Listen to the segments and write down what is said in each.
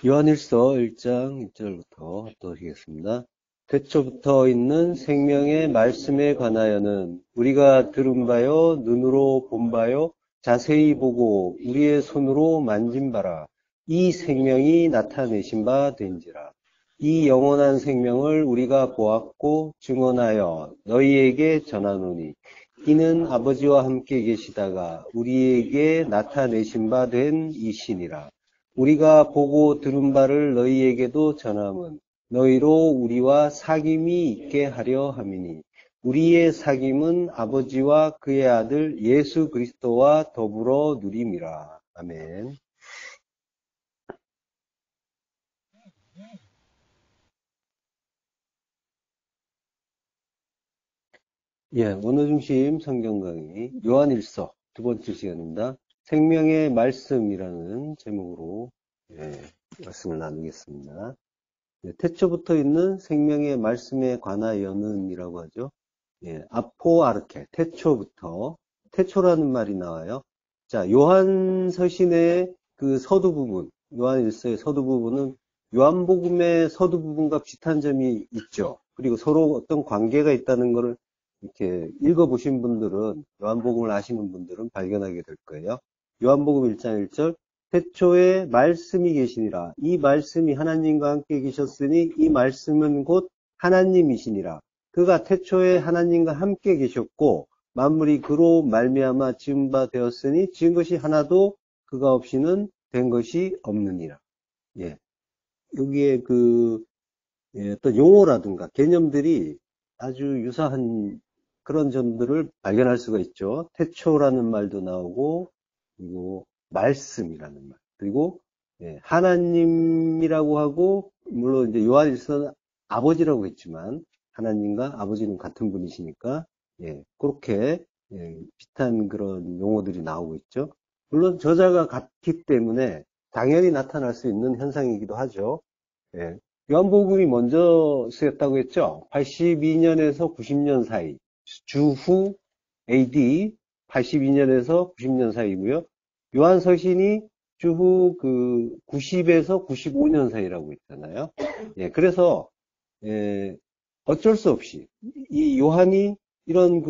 요한일서 1장 1절부터 하도록 하겠습니다. 태초부터 있는 생명의 말씀에 관하여는 우리가 들은 바요, 눈으로 본 바요, 자세히 보고 우리의 손으로 만진 바라. 이 생명이 나타내신 바 된지라. 이 영원한 생명을 우리가 보았고 증언하여 너희에게 전하노니 이는 아버지와 함께 계시다가 우리에게 나타내신 바 된 이시니라. 우리가 보고 들은 바를 너희에게도 전함은 너희로 우리와 사귐이 있게 하려 함이니 우리의 사귐은 아버지와 그의 아들 예수 그리스도와 더불어 누림이라. 아멘. 예, 원어 중심 성경 강의 요한일서 두 번째 시간입니다. 생명의 말씀이라는 제목으로 말씀을 나누겠습니다. 태초부터 있는 생명의 말씀에 관하여는 이라고 하죠. 아포아르케, 태초부터, 태초라는 말이 나와요. 자, 요한 서신의 그 서두 부분, 요한일서의 서두 부분은 요한복음의 서두 부분과 비슷한 점이 있죠. 그리고 서로 어떤 관계가 있다는 것을 이렇게 읽어보신 분들은, 요한복음을 아시는 분들은 발견하게 될 거예요. 요한복음 1장 1절, 태초에 말씀이 계시니라. 이 말씀이 하나님과 함께 계셨으니 이 말씀은 곧 하나님이시니라. 그가 태초에 하나님과 함께 계셨고 만물이 그로 말미암아 지은 바 되었으니 지은 것이 하나도 그가 없이는 된 것이 없느니라. 예. 여기에 어떤 용어라든가 개념들이 아주 유사한 그런 점들을 발견할 수가 있죠. 태초라는 말도 나오고, 그리고 말씀이라는 말, 그리고 하나님이라고 하고, 물론 이제 요한일서는 아버지라고 했지만 하나님과 아버지는 같은 분이시니까 그렇게 비슷한 그런 용어들이 나오고 있죠. 물론 저자가 같기 때문에 당연히 나타날 수 있는 현상이기도 하죠. 요한복음이 먼저 쓰였다고 했죠. 82년에서 90년 사이, 주후 AD 82년에서 90년 사이고요. 요한서신이 주후 90에서 95년 사이라고 했잖아요. 그래서 어쩔 수 없이 이 요한이 이런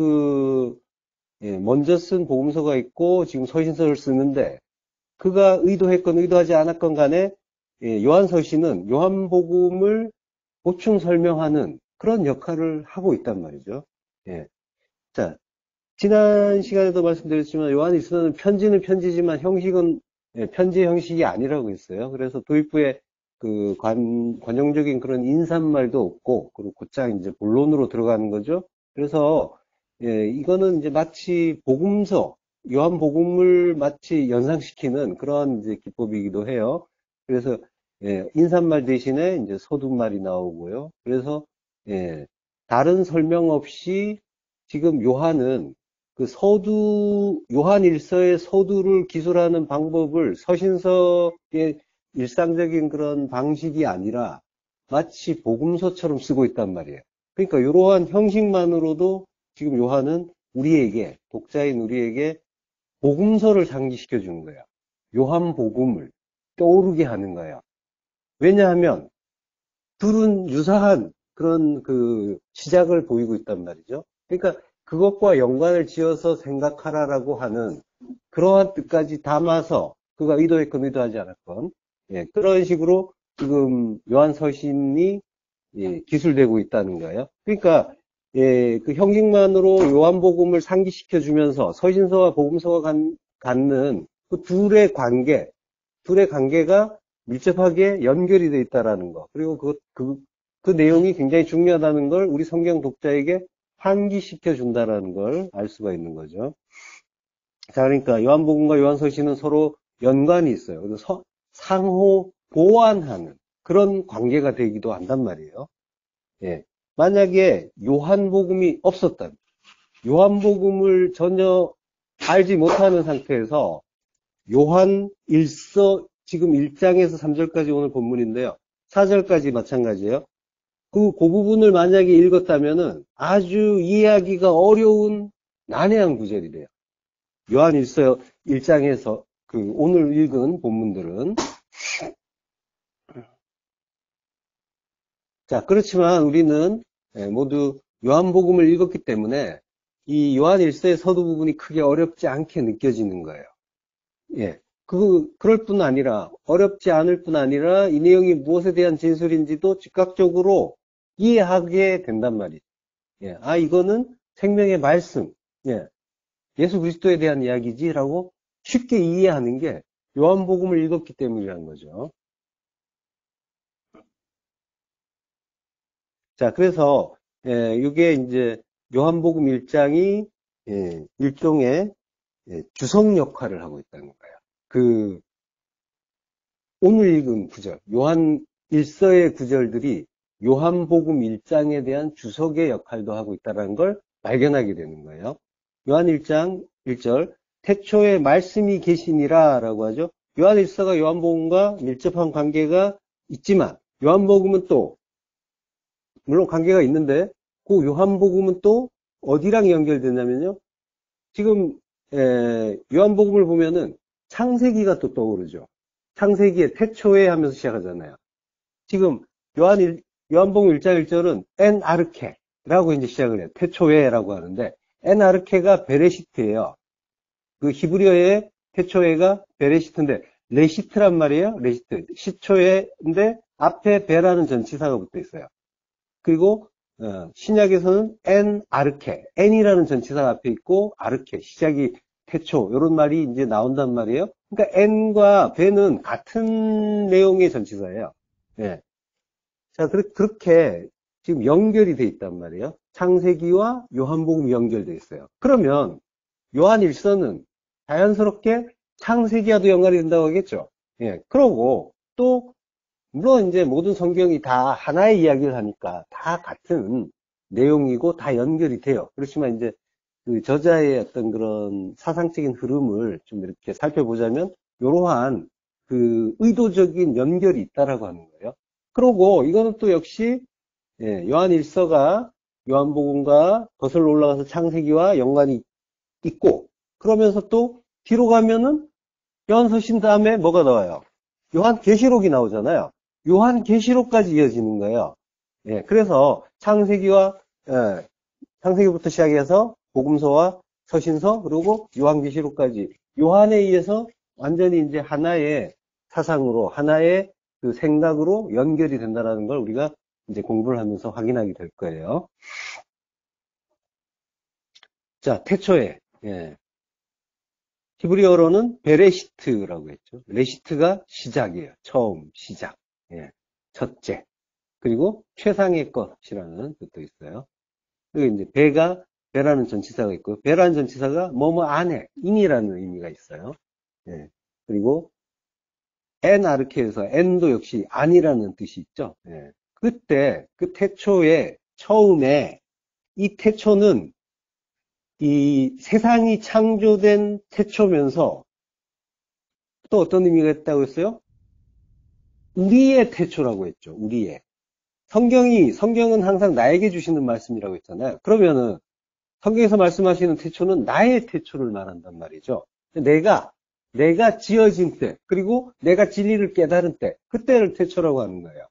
먼저 쓴 복음서가 있고 지금 서신서를 쓰는데 그가 의도했건 의도하지 않았건 간에 요한서신은 요한복음을 보충 설명하는 그런 역할을 하고 있단 말이죠. 자, 지난 시간에도 말씀드렸지만 요한일서는 편지는 편지지만 형식은 편지 형식이 아니라고 했어요. 그래서 도입부에 관용적인 그런 인사말도 없고, 그리고 곧장 이제 본론으로 들어가는 거죠. 그래서, 이거는 이제 마치 복음서, 요한복음을 마치 연상시키는 그런 이제 기법이기도 해요. 그래서, 인사말 대신에 이제 서두말이 나오고요. 그래서, 다른 설명 없이 지금 요한은 요한일서의 서두를 기술하는 방법을 서신서의 일상적인 그런 방식이 아니라 마치 복음서처럼 쓰고 있단 말이에요. 그러니까 이러한 형식만으로도 지금 요한은 우리에게, 독자인 우리에게 복음서를 상기시켜 주는 거예요. 요한복음을 떠오르게 하는 거예요. 왜냐하면 둘은 유사한 그런 시작을 보이고 있단 말이죠. 그러니까 그것과 연관을 지어서 생각하라라고 하는 그러한 뜻까지 담아서 그가 의도했건 의도하지 않았건 그런 식으로 지금 요한서신이 기술되고 있다는 거예요. 그러니까 그 형식만으로 요한복음을 상기시켜 주면서 서신서와 복음서가 갖는 그 둘의 관계가 밀접하게 연결이 되어 있다라는 거. 그리고 그 내용이 굉장히 중요하다는 걸 우리 성경 독자에게 환기시켜 준다라는 걸 알 수가 있는 거죠. 자, 그러니까 요한복음과 요한서신은 서로 연관이 있어요. 그래서 상호 보완하는 그런 관계가 되기도 한단 말이에요. 만약에 요한복음이 없었다면, 요한복음을 전혀 알지 못하는 상태에서 요한일서 지금 1장에서 3절까지 오늘 본문인데요. 4절까지 마찬가지예요. 그 부분을 만약에 읽었다면은 아주 이해하기가 어려운 난해한 구절이래요. 요한일서 1장에서 오늘 읽은 본문들은 자, 그렇지만 우리는 모두 요한복음을 읽었기 때문에 이 요한 일서의 서두 부분이 크게 어렵지 않게 느껴지는 거예요. 예. 그럴 뿐 아니라, 어렵지 않을 뿐 아니라, 이 내용이 무엇에 대한 진술인지도 즉각적으로 이해하게 된단 말이죠. 예. 아, 이거는 생명의 말씀. 예. 예수 그리스도에 대한 이야기지라고 쉽게 이해하는 게 요한복음을 읽었기 때문이라는 거죠. 자, 그래서, 이게 이제 요한복음 1장이 일종의 주석 역할을 하고 있다는 거예요. 오늘 읽은 구절, 요한 1서의 구절들이 요한복음 1장에 대한 주석의 역할도 하고 있다는 걸 발견하게 되는 거예요. 요한 1장 1절, 태초에 말씀이 계시니라 라고 하죠. 요한 1서가 요한복음과 밀접한 관계가 있지만, 요한복음은 또, 물론 관계가 있는데, 그 요한복음은 또 어디랑 연결되냐면요. 지금 요한복음을 보면은 창세기가 또 떠오르죠. 창세기의 태초에 하면서 시작하잖아요. 지금 요한복음 1장 1절은 엔 아르케라고 이제 시작을 해요. 태초에라고 하는데 엔 아르케가 베레시트예요. 그 히브리어의 태초에가 베레시트인데 레시트란 말이에요. 레시트. 시초에인데 앞에 베라는 전치사가 붙어 있어요. 그리고 신약에서는 엔 아르케, 엔이라는 전치사가 앞에 있고 아르케, 시작이 태초 이런 말이 이제 나온단 말이에요. 그러니까 엔과 베는 같은 내용의 전치사예요. 예. 자, 그렇게 지금 연결이 돼 있단 말이에요. 창세기와 요한복음이 연결돼 있어요. 그러면 요한 1서는 자연스럽게 창세기와도 연관이 된다고 하겠죠. 예. 그러고 또 물론 이제 모든 성경이 다 하나의 이야기를 하니까 다 같은 내용이고 다 연결이 돼요. 그렇지만 이제 그 저자의 어떤 그런 사상적인 흐름을 좀 이렇게 살펴보자면 이러한 그 의도적인 연결이 있다라고 하는 거예요. 그러고 이거는 또 역시 요한 1서가 요한복음과 거슬러 올라가서 창세기와 연관이 있고 그러면서 또 뒤로 가면은 요한서신 다음에 뭐가 나와요? 요한계시록이 나오잖아요. 요한계시록까지 이어지는 거예요. 예, 그래서 창세기부터 시작해서 복음서와 서신서 그리고 요한계시록까지 요한에 의해서 완전히 이제 하나의 사상으로 하나의 그 생각으로 연결이 된다는 걸 우리가 이제 공부를 하면서 확인하게 될 거예요. 자, 태초에 히브리어로는 베레시트라고 했죠. 레시트가 시작이에요. 처음, 시작. 첫째. 그리고 최상의 것이라는 뜻도 있어요. 그리고 이제 배라는 전치사가 있고, 배라는 전치사가 뭐뭐 안에, 인이라는 의미가 있어요. 그리고 아르케에서 엔도 역시 안이라는 뜻이 있죠. 그때, 그 태초에, 처음에, 이 태초는 이 세상이 창조된 태초면서 또 어떤 의미가 있다고 했어요? 우리의 태초라고 했죠. 우리의. 성경은 항상 나에게 주시는 말씀이라고 했잖아요. 그러면은 성경에서 말씀하시는 태초는 나의 태초를 말한단 말이죠. 내가 지어진 때, 그리고 내가 진리를 깨달은 때, 그때를 태초라고 하는 거예요.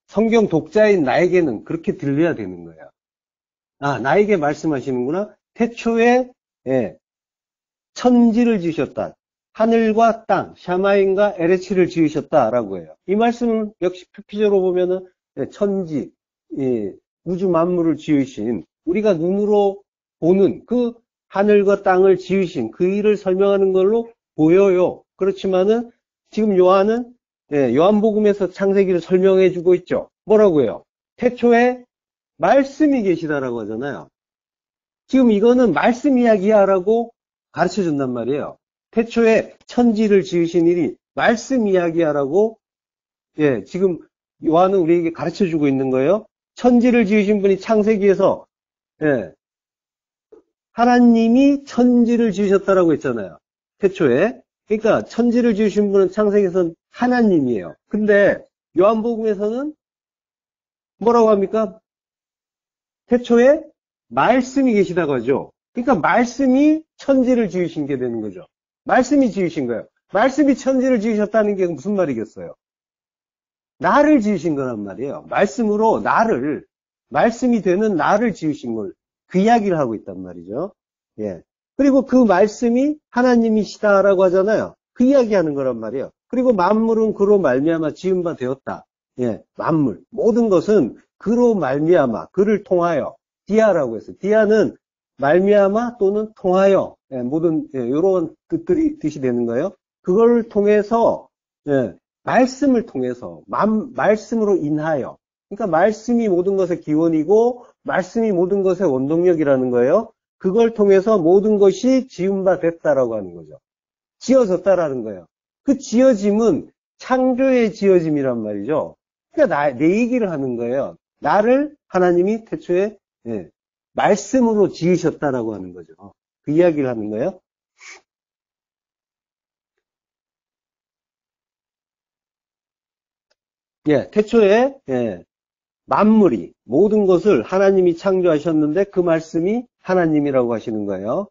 성경 독자인 나에게는 그렇게 들려야 되는 거예요. 아, 나에게 말씀하시는구나. 태초에, 천지를 지으셨다. 하늘과 땅, 샤마인과 에레치를 지으셨다라고 해요. 이 말씀은 역시 표피적으로 보면은 천지, 우주 만물을 지으신 우리가 눈으로 보는 그 하늘과 땅을 지으신 그 일을 설명하는 걸로 보여요. 그렇지만은 지금 요한은 요한복음에서 창세기를 설명해 주고 있죠. 뭐라고 해요? 태초에 말씀이 계시다라고 하잖아요. 지금 이거는 말씀 이야기야라고 가르쳐 준단 말이에요. 태초에 천지를 지으신 일이 말씀 이야기야라고 지금 요한은 우리에게 가르쳐 주고 있는 거예요. 천지를 지으신 분이 창세기에서 하나님이 천지를 지으셨다라고 했잖아요. 태초에. 그러니까 천지를 지으신 분은 창세기에서는 하나님이에요. 근데 요한복음에서는 뭐라고 합니까? 태초에 말씀이 계시다고 하죠. 그러니까 말씀이 천지를 지으신 게 되는 거죠. 말씀이 지으신 거예요. 말씀이 천지를 지으셨다는 게 무슨 말이겠어요? 나를 지으신 거란 말이에요. 말씀으로 말씀이 되는 나를 지으신 걸, 그 이야기를 하고 있단 말이죠. 예. 그리고 그 말씀이 하나님이시다라고 하잖아요. 그 이야기 하는 거란 말이에요. 그리고 만물은 그로 말미암아 지은 바 되었다. 예. 만물. 모든 것은 그로 말미암아, 그를 통하여. 디아라고 했어요. 디아는 말미암아 또는 통하여. 예, 모든, 예, 이런 뜻이 되는 거예요. 그걸 통해서, 예, 말씀을 통해서, 말씀으로 인하여. 그러니까 말씀이 모든 것의 기원이고, 말씀이 모든 것의 원동력이라는 거예요. 그걸 통해서 모든 것이 지은 바 됐다라고 하는 거죠. 지어졌다라는 거예요. 그 지어짐은 창조의 지어짐이란 말이죠. 그러니까 내 얘기를 하는 거예요. 나를 하나님이 태초에, 예, 말씀으로 지으셨다라고 하는 거죠. 그 이야기를 하는 거예요. 예, 태초에, 예, 만물이, 모든 것을 하나님이 창조하셨는데 그 말씀이 하나님이라고 하시는 거예요.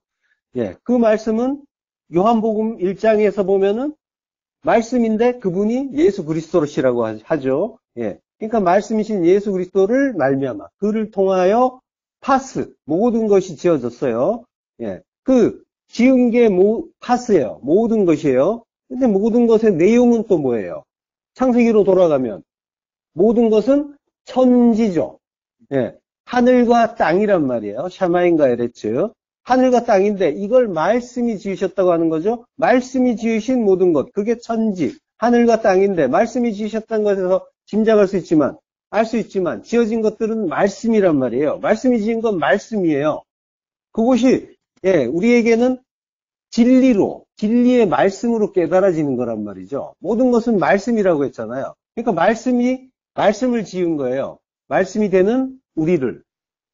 예, 그 말씀은 요한복음 1장에서 보면은 말씀인데 그분이 예수 그리스도시라고 하죠. 예. 그러니까 말씀이신 예수 그리스도를 말미암아, 그를 통하여 파스, 모든 것이 지어졌어요. 예. 그 지은 게 파스예요. 모든 것이에요. 근데 모든 것의 내용은 또 뭐예요? 창세기로 돌아가면 모든 것은 천지죠. 예. 하늘과 땅이란 말이에요. 샤마인과 에레츠. 하늘과 땅인데 이걸 말씀이 지으셨다고 하는 거죠. 말씀이 지으신 모든 것, 그게 천지, 하늘과 땅인데 말씀이 지으셨다는 것에서 짐작할 수 있지만, 알 수 있지만 지어진 것들은 말씀이란 말이에요. 말씀이 지은 건 말씀이에요. 그것이 예, 우리에게는 진리의 말씀으로 깨달아지는 거란 말이죠. 모든 것은 말씀이라고 했잖아요. 그러니까 말씀을 지은 거예요. 말씀이 되는 우리를.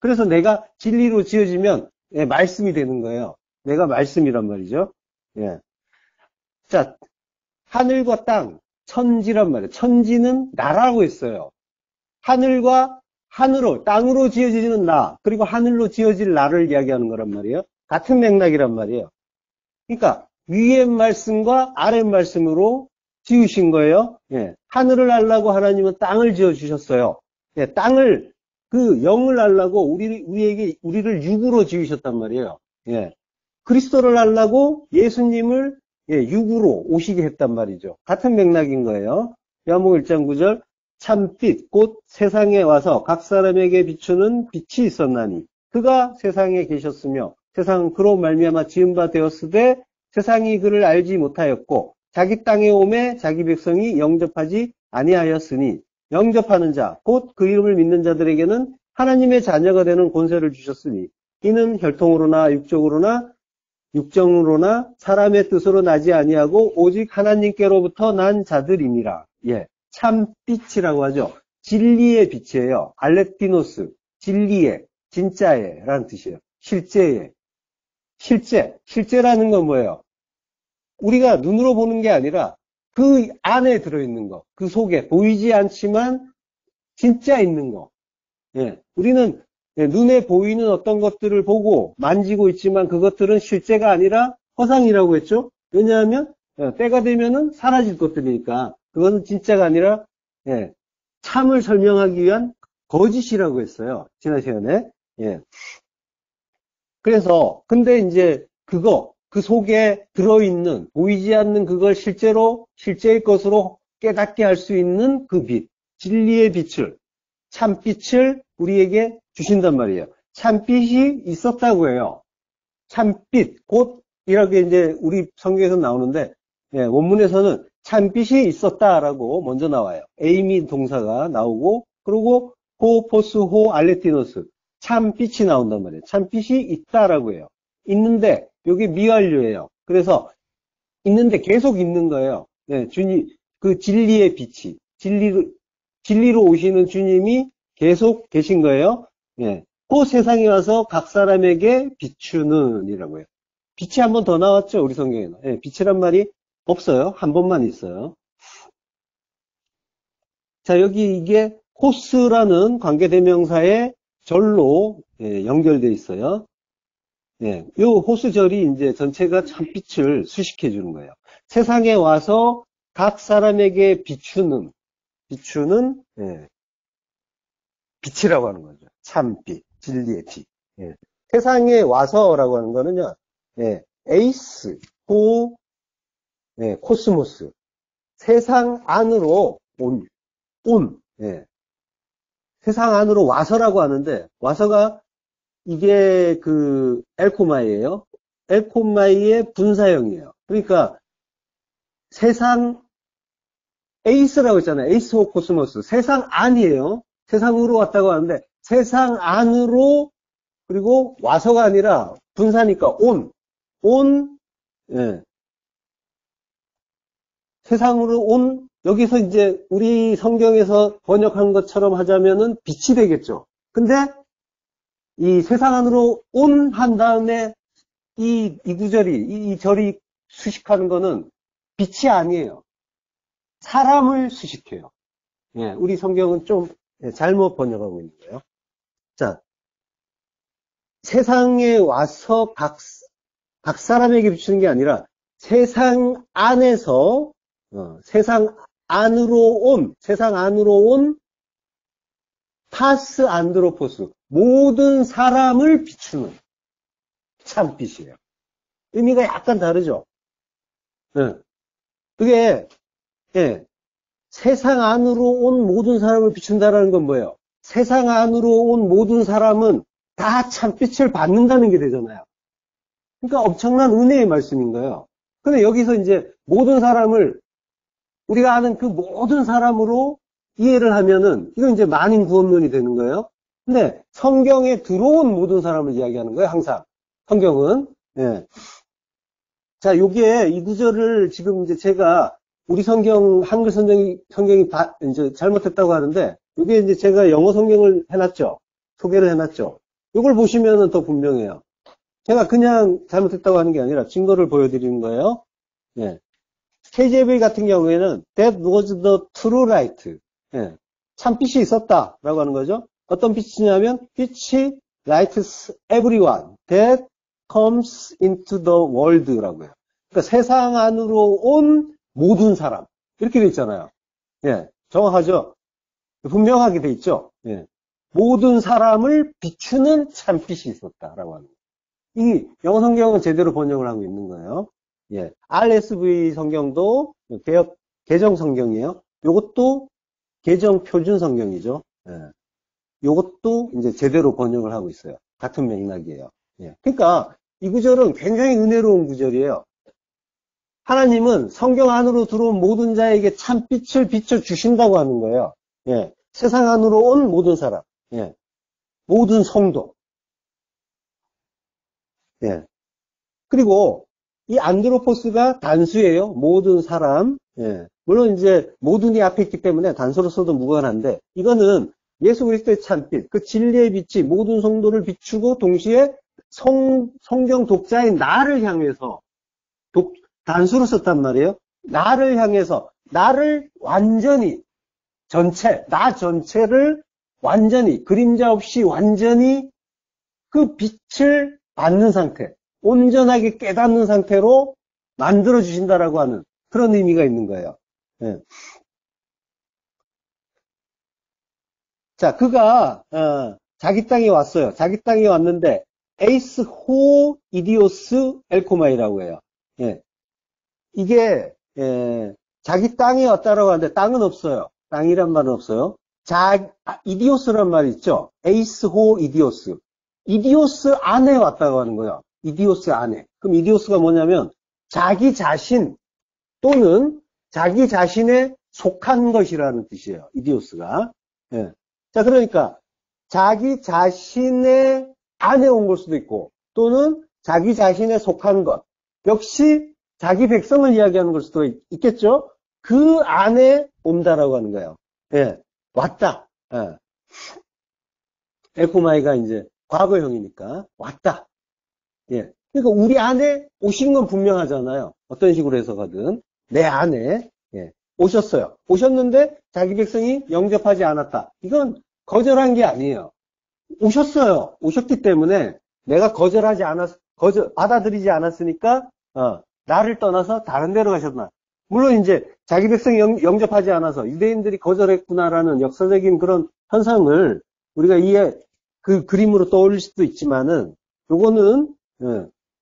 그래서 내가 진리로 지어지면 예, 말씀이 되는 거예요. 내가 말씀이란 말이죠. 예. 자, 하늘과 땅, 천지란 말이에요. 천지는 나라고 했어요. 땅으로 지어지는 나, 그리고 하늘로 지어질 나를 이야기하는 거란 말이에요. 같은 맥락이란 말이에요. 그러니까 위의 말씀과 아래 말씀으로 지으신 거예요. 예. 하늘을 알라고 하나님은 땅을 지어주셨어요. 예, 영을 알라고 우리를 육으로 지으셨단 말이에요. 예. 그리스도를 알라고 예수님을 예, 육으로 오시게 했단 말이죠. 같은 맥락인 거예요. 요한복음 1장 9절 참빛 곧 세상에 와서 각 사람에게 비추는 빛이 있었나니 그가 세상에 계셨으며 세상은 그로 말미암아 지은 바 되었으되 세상이 그를 알지 못하였고 자기 땅에 오매 자기 백성이 영접하지 아니하였으니 영접하는 자, 곧 그 이름을 믿는 자들에게는 하나님의 자녀가 되는 권세를 주셨으니 이는 혈통으로나 육정으로나 사람의 뜻으로 나지 아니하고 오직 하나님께로부터 난 자들이니라. 예, 참빛이라고 하죠. 진리의 빛이에요. 알렉티노스, 진리의, 진짜의 라는 뜻이에요. 실제라는 건 뭐예요? 우리가 눈으로 보는 게 아니라 그 안에 들어있는 거, 그 속에 보이지 않지만 진짜 있는 거. 예, 우리는 눈에 보이는 어떤 것들을 보고 만지고 있지만 그것들은 실제가 아니라 허상이라고 했죠. 왜냐하면 때가 되면은 사라질 것들이니까 그것은 진짜가 아니라 예, 참을 설명하기 위한 거짓이라고 했어요. 지난 시간에. 예. 그래서 근데 이제 그 속에 들어있는 보이지 않는 그걸 실제의 것으로 깨닫게 할 수 있는 그 빛, 진리의 빛을, 참빛을 우리에게 주신단 말이에요. 참빛이 있었다고 해요. 참빛, 곧 이렇게 이제 우리 성경에서 나오는데 예, 원문에서는 참빛이 있었다라고 먼저 나와요. 에이미 동사가 나오고 그리고 호, 포스, 호, 알레티노스 참빛이 나온단 말이에요. 참빛이 있다라고 해요. 있는데 여기 미완료예요. 그래서 있는데 계속 있는 거예요. 네, 그 진리의 빛이 진리로 오시는 주님이 계속 계신 거예요. 예. 그 세상에 와서 각 사람에게 비추는 이라고 해요. 빛이 한 번 더 나왔죠, 우리 성경에는. 예, 빛이란 말이 없어요. 한 번만 있어요. 자, 여기 이게 호스라는 관계대명사의 절로 예, 연결되어 있어요. 예, 요 호수절이 이제 전체가 참빛을 수식해 주는 거예요. 세상에 와서 각 사람에게 비추는 비추는 빛이라고 하는 거죠. 참빛, 진리의 빛. 세상에 와서라고 하는 거는요, 에이스, 호, 코스모스. 세상 안으로 온. 세상 안으로 와서라고 하는데, 와서가 이게 그 엘코마이예요. 엘코마이의 분사형이에요. 그러니까 세상 에이스라고 했잖아요. 에이스 호 코스모스. 세상 안이에요. 세상으로 왔다고 하는데 세상 안으로 그리고 와서가 아니라 분사니까 세상으로 온 여기서 이제 우리 성경에서 번역한 것처럼 하자면은 빛이 되겠죠. 근데 이 세상 안으로 온 한 다음에 이 구절이 이 절이 수식하는 거는 빛이 아니에요. 사람을 수식해요. 우리 성경은 좀 잘못 번역하고 있는 거예요. 자, 세상에 와서 각 사람에게 비추는 게 아니라 세상 안에서 세상 안으로 온 파스 안드로포스 모든 사람을 비추는 참빛이에요. 의미가 약간 다르죠. 그게 세상 안으로 온 모든 사람을 비춘다라는 건 뭐예요? 세상 안으로 온 모든 사람은 다 참빛을 받는다는 게 되잖아요. 그러니까 엄청난 은혜의 말씀인 거예요. 근데 여기서 이제 모든 사람을 우리가 아는 그 모든 사람으로 이해를 하면은 이건 이제 만인 구원론이 되는 거예요. 근데 성경에 들어온 모든 사람을 이야기하는 거예요, 항상. 성경은. 자, 요게 이 구절을 지금 이제 제가 우리 성경, 한글 성경이 이제 잘못했다고 하는데, 이게 이제 제가 영어 성경을 해놨죠. 소개를 해놨죠. 이걸 보시면은 더 분명해요. 제가 그냥 잘못했다고 하는 게 아니라 증거를 보여드리는 거예요. KJV 같은 경우에는 That was the true light. 참빛이 있었다라고 하는 거죠. 어떤 빛이냐면, 빛이 lights everyone that comes into the world라고 해요. 그러니까 세상 안으로 온 모든 사람. 이렇게 돼 있잖아요. 정확하죠? 분명하게 돼 있죠? 모든 사람을 비추는 참빛이 있었다라고 하는 거예요. 이 영어 성경은 제대로 번역을 하고 있는 거예요. RSV 성경도 개정 성경이에요. 요것도 개정 표준 성경이죠. 요것도 이제 제대로 번역을 하고 있어요. 같은 맥락이에요. 그러니까 이 구절은 굉장히 은혜로운 구절이에요. 하나님은 성경 안으로 들어온 모든 자에게 참빛을 비춰주신다고 하는 거예요. 세상 안으로 온 모든 사람. 모든 성도. 그리고 이 안드로포스가 단수예요. 모든 사람. 물론 이제 모든이 앞에 있기 때문에 단수로 써도 무관한데 이거는 예수 그리스도의 참빛, 그 진리의 빛이 모든 성도를 비추고 동시에 성경 독자인 나를 향해서 단수로 썼단 말이에요. 나를 향해서 나를 완전히 나 전체를 완전히 그림자 없이 완전히 그 빛을 받는 상태, 온전하게 깨닫는 상태로 만들어 주신다라고 하는 그런 의미가 있는 거예요. 자, 그가 자기 땅에 왔어요. 자기 땅에 왔는데 에이스 호 이디오스 엘코마이라고 해요. 이게 자기 땅에 왔다라고 하는데 땅은 없어요. 땅이란 말은 없어요. 이디오스란 말이 있죠. 에이스 호 이디오스. 이디오스 안에 왔다고 하는 거예요. 이디오스 안에. 그럼 이디오스가 뭐냐면 자기 자신 또는 자기 자신에 속한 것이라는 뜻이에요. 이디오스가. 자, 그러니까 자기 자신의 안에 온 걸 수도 있고 또는 자기 자신에 속한 것. 역시 자기 백성을 이야기하는 걸 수도 있겠죠. 그 안에 온다라고 하는 거예요. 왔다. 엘코마이가 이제 과거형이니까 왔다. 그러니까 우리 안에 오신 건 분명하잖아요. 어떤 식으로 해석하든 내 안에 오셨어요. 오셨는데 자기 백성이 영접하지 않았다. 이건 거절한 게 아니에요. 오셨어요. 오셨기 때문에 내가 받아들이지 않았으니까 나를 떠나서 다른 데로 가셨나. 물론 이제 자기 백성 영접하지 않아서 유대인들이 거절했구나라는 역사적인 그런 현상을 우리가 그 그림으로 떠올릴 수도 있지만은, 요거는,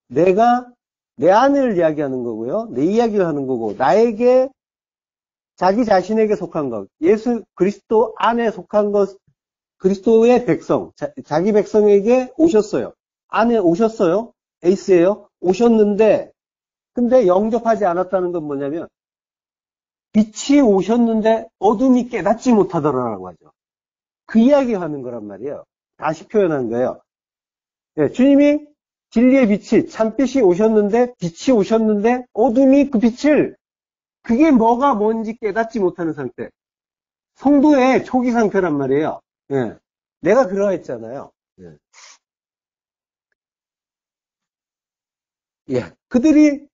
내가 내 안을 이야기하는 거고요. 내 이야기를 하는 거고, 나에게, 자기 자신에게 속한 것, 예수 그리스도 안에 속한 것, 그리스도의 백성, 자기 백성에게 오셨어요. 안에 오셨어요. 에이스예요. 오셨는데, 근데 영접하지 않았다는 건 뭐냐면, 빛이 오셨는데 어둠이 깨닫지 못하더라라고 하죠. 그 이야기 하는 거란 말이에요. 다시 표현한 거예요. 네, 주님이 진리의 빛이, 참빛이 오셨는데, 빛이 오셨는데, 어둠이 그 빛을, 그게 뭐가 뭔지 깨닫지 못하는 상태. 성도의 초기 상태란 말이에요. 예. 내가 그러했잖아요. 예. 예. 그들이,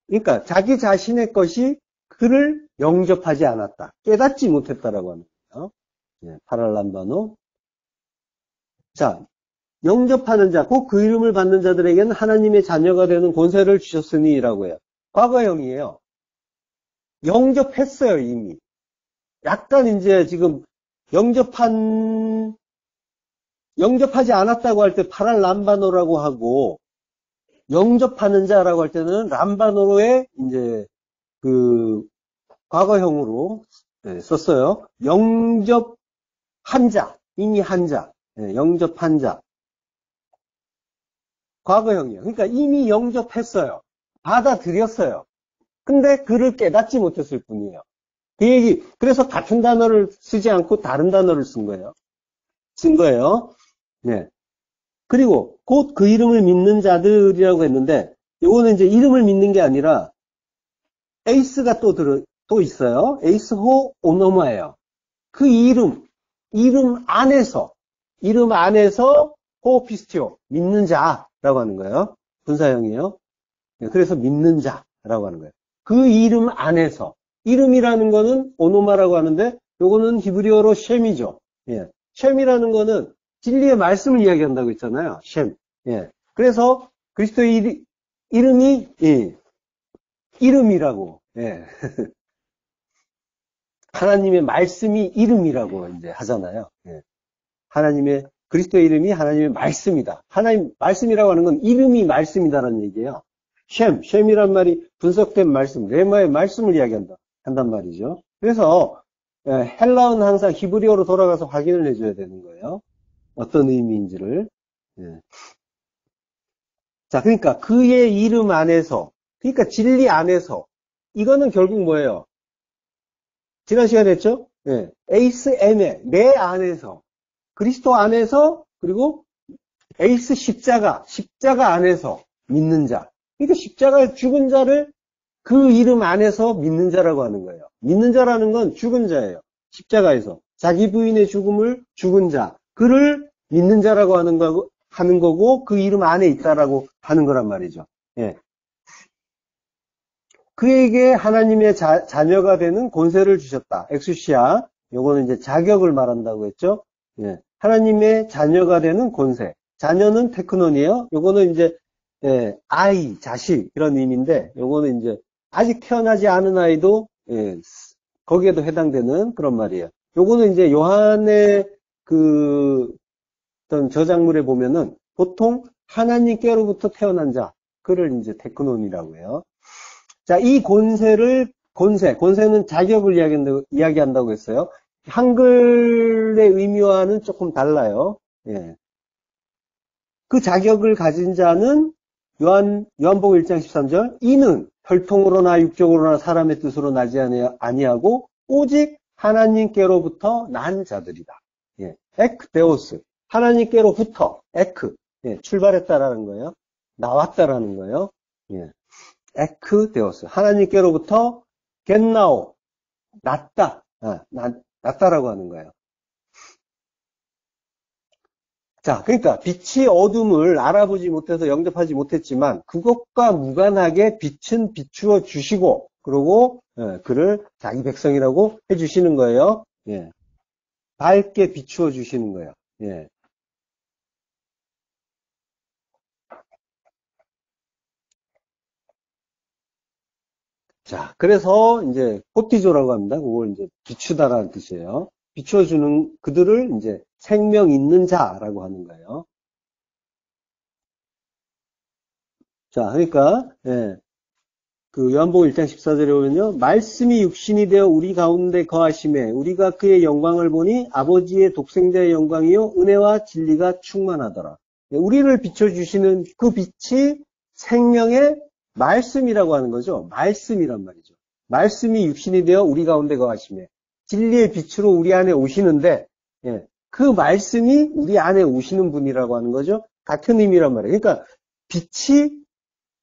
그러니까 자기 자신의 것이 그를 영접하지 않았다. 깨닫지 못했다라고 하는 거예요. 예. 파랄람바노. 자, 영접하는 자, 곧 그 이름을 받는 자들에게는 하나님의 자녀가 되는 권세를 주셨으니라고 해요. 과거형이에요. 영접했어요, 이미. 약간 이제 지금 영접하지 않았다고 할 때 파랄 람바노라고 하고, 영접하는 자라고 할 때는 람바노의 이제 그 과거형으로 썼어요. 영접한 자, 이미 한 자, 영접한 자. 과거형이에요. 그러니까 이미 영접했어요. 받아들였어요. 근데 그를 깨닫지 못했을 뿐이에요. 그래서 같은 단어를 쓰지 않고 다른 단어를 쓴 거예요. 네. 그리고 곧 그 이름을 믿는 자들이라고 했는데, 요거는 이제 이름을 믿는 게 아니라, 에이스가 또 있어요. 에이스호 오노마예요. 그 이름 안에서 호피스티오, 믿는 자라고 하는 거예요. 분사형이에요. 네, 그래서 믿는 자라고 하는 거예요. 그 이름 안에서. 이름이라는 거는 오노마라고 하는데, 요거는 히브리어로 셈이죠. 예. 셈이라는 거는 진리의 말씀을 이야기한다고 했잖아요. 셈. 예. 그래서 그리스도의 이름이, 예, 이름이라고. 예. 하나님의 말씀이 이름이라고 이제 하잖아요. 예. 그리스도의 이름이 하나님의 말씀이다. 하나님, 말씀이라고 하는 건 이름이 말씀이다라는 얘기예요. 셈이란 말이 분석된 말씀, 레마의 말씀을 한단 말이죠. 그래서, 헬라어는 항상 히브리어로 돌아가서 확인을 해줘야 되는 거예요. 어떤 의미인지를. 예. 자, 그러니까 그의 이름 안에서, 그러니까 진리 안에서, 이거는 결국 뭐예요? 지난 시간에 했죠? 예. 에이스 M에, 내 안에서, 그리스도 안에서, 그리고 에이스 십자가 안에서 믿는 자. 그러니까 십자가에 죽은 자를 그 이름 안에서 믿는 자라고 하는 거예요. 믿는 자라는 건 죽은 자예요. 십자가에서. 자기 부인의 죽은 자. 그를 믿는 자라고 하는 거고, 그 이름 안에 있다라고 하는 거란 말이죠. 예. 그에게 하나님의 자녀가 되는 권세를 주셨다. 엑수시아. 요거는 이제 자격을 말한다고 했죠. 예. 하나님의 자녀가 되는 권세. 자녀는 테크논이에요. 요거는 이제, 아이, 자식, 이런 의미인데, 요거는 이제, 아직 태어나지 않은 아이도, 거기에도 해당되는 그런 말이에요. 요거는 이제 요한의 어떤 저작물에 보면은, 보통 하나님께로부터 태어난 자, 그를 이제 테크논이라고 해요. 자, 이 권세는 자격을 이야기한다고 했어요. 한글의 의미와는 조금 달라요. 예. 그 자격을 가진 자는 요한복음 1장 13절, 이는 혈통으로나 육적으로나 사람의 뜻으로 나지 아니하고 오직 하나님께로부터 난 자들이다. 예. 에크데오스. 하나님께로부터 예. 출발했다라는 거예요. 나왔다라는 거예요. 예. 에크데오스. 하나님께로부터 겟나오. 났다라고 하는 거예요. 자, 그러니까 빛이 어둠을 알아보지 못해서 영접하지 못했지만 그것과 무관하게 빛은 비추어 주시고 그리고 그를 자기 백성이라고 해주시는 거예요. 예. 밝게 비추어 주시는 거예요. 예. 자, 그래서 이제 포티조라고 합니다. 그걸 이제 비추다라는 뜻이에요. 비춰주는 그들을 이제 생명 있는 자라고 하는 거예요. 자, 그러니까 예, 그 요한복음 1장 14절에 보면요. 말씀이 육신이 되어 우리 가운데 거하심에 우리가 그의 영광을 보니 아버지의 독생자의 영광이요 은혜와 진리가 충만하더라. 예, 우리를 비춰주시는 그 빛이 생명의 말씀이라고 하는 거죠. 말씀이란 말이죠. 말씀이 육신이 되어 우리 가운데 거하심에 진리의 빛으로 우리 안에 오시는데 예, 그 말씀이 우리 안에 오시는 분이라고 하는 거죠. 같은 의미란 말이에요. 그러니까 빛이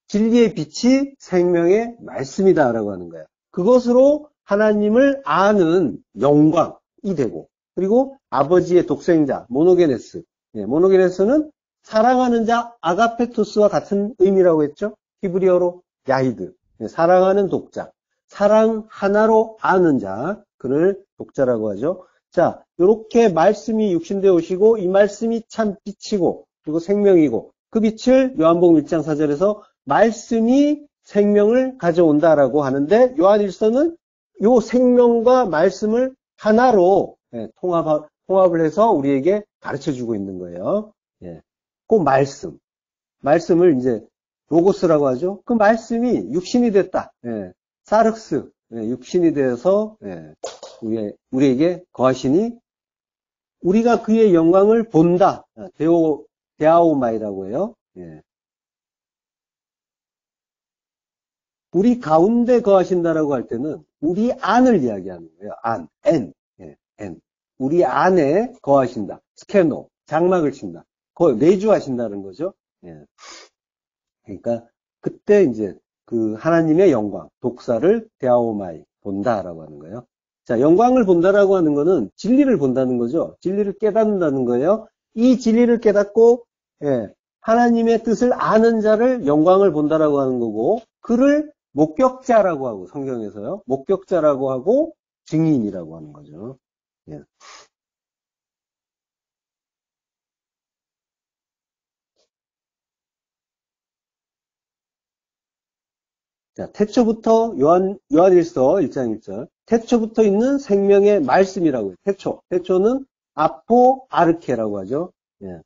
진리의 빛이 생명의 말씀이다라고 하는 거예요. 그것으로 하나님을 아는 영광이 되고 그리고 아버지의 독생자 모노게네스 모노게네스는 사랑하는 자 아가페토스와 같은 의미라고 했죠. 히브리어로 야히드 사랑하는 독자 사랑 하나로 아는 자 그를 독자라고 하죠. 자, 이렇게 말씀이 육신되어 오시고 이 말씀이 참 빛이고 그리고 생명이고 그 빛을 요한복음 1장 4절에서 말씀이 생명을 가져온다라고 하는데 요한일서는 요 생명과 말씀을 하나로 통합을 해서 우리에게 가르쳐주고 있는 거예요. 예. 그 말씀을 이제 로고스라고 하죠. 그 말씀이 육신이 됐다. 예. 사륵스 육신이 되어서 우리에게 거하시니 우리가 그의 영광을 본다. 데아오마이라고 해요. 예. 우리 가운데 거하신다라고 할 때는 우리 안을 이야기하는 거예요. 엔. 우리 안에 거하신다. 스케노, 장막을 친다. 내주하신다는 거죠. 예. 그러니까 그때 이제 그 하나님의 영광, 독사를 데아오마이 본다라고 하는 거예요. 자, 영광을 본다라고 하는 거는 진리를 본다는 거죠. 진리를 깨닫는다는 거예요. 이 진리를 깨닫고 하나님의 뜻을 아는 자를 영광을 본다라고 하는 거고 그를 목격자라고 하고 성경에서요. 목격자라고 하고 증인이라고 하는 거죠. 예. 자, 태초부터 요한일서 1장 1절 태초부터 있는 생명의 말씀이라고 해요. 태초는 아포 아르케라고 하죠. 예.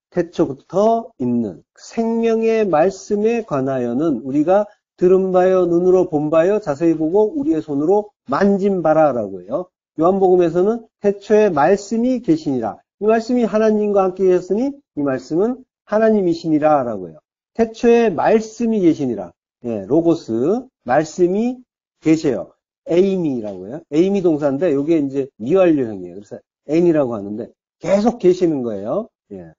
태초부터 있는 생명의 말씀에 관하여는 우리가 들은 바요, 눈으로 본 바요, 자세히 보고 우리의 손으로 만진 바라라고 해요. 요한복음에서는 태초에 말씀이 계시니라. 이 말씀이 하나님과 함께 계셨으니 이 말씀은 하나님이시니라 라고 해요. 태초에 말씀이 계시니라. 예, 로고스, 말씀이 계셔요. 에이미라고 해요. 에이미 동사인데 이게 이제 미완료형이에요. 그래서 N이라고 하는데 계속 계시는 거예요. 예.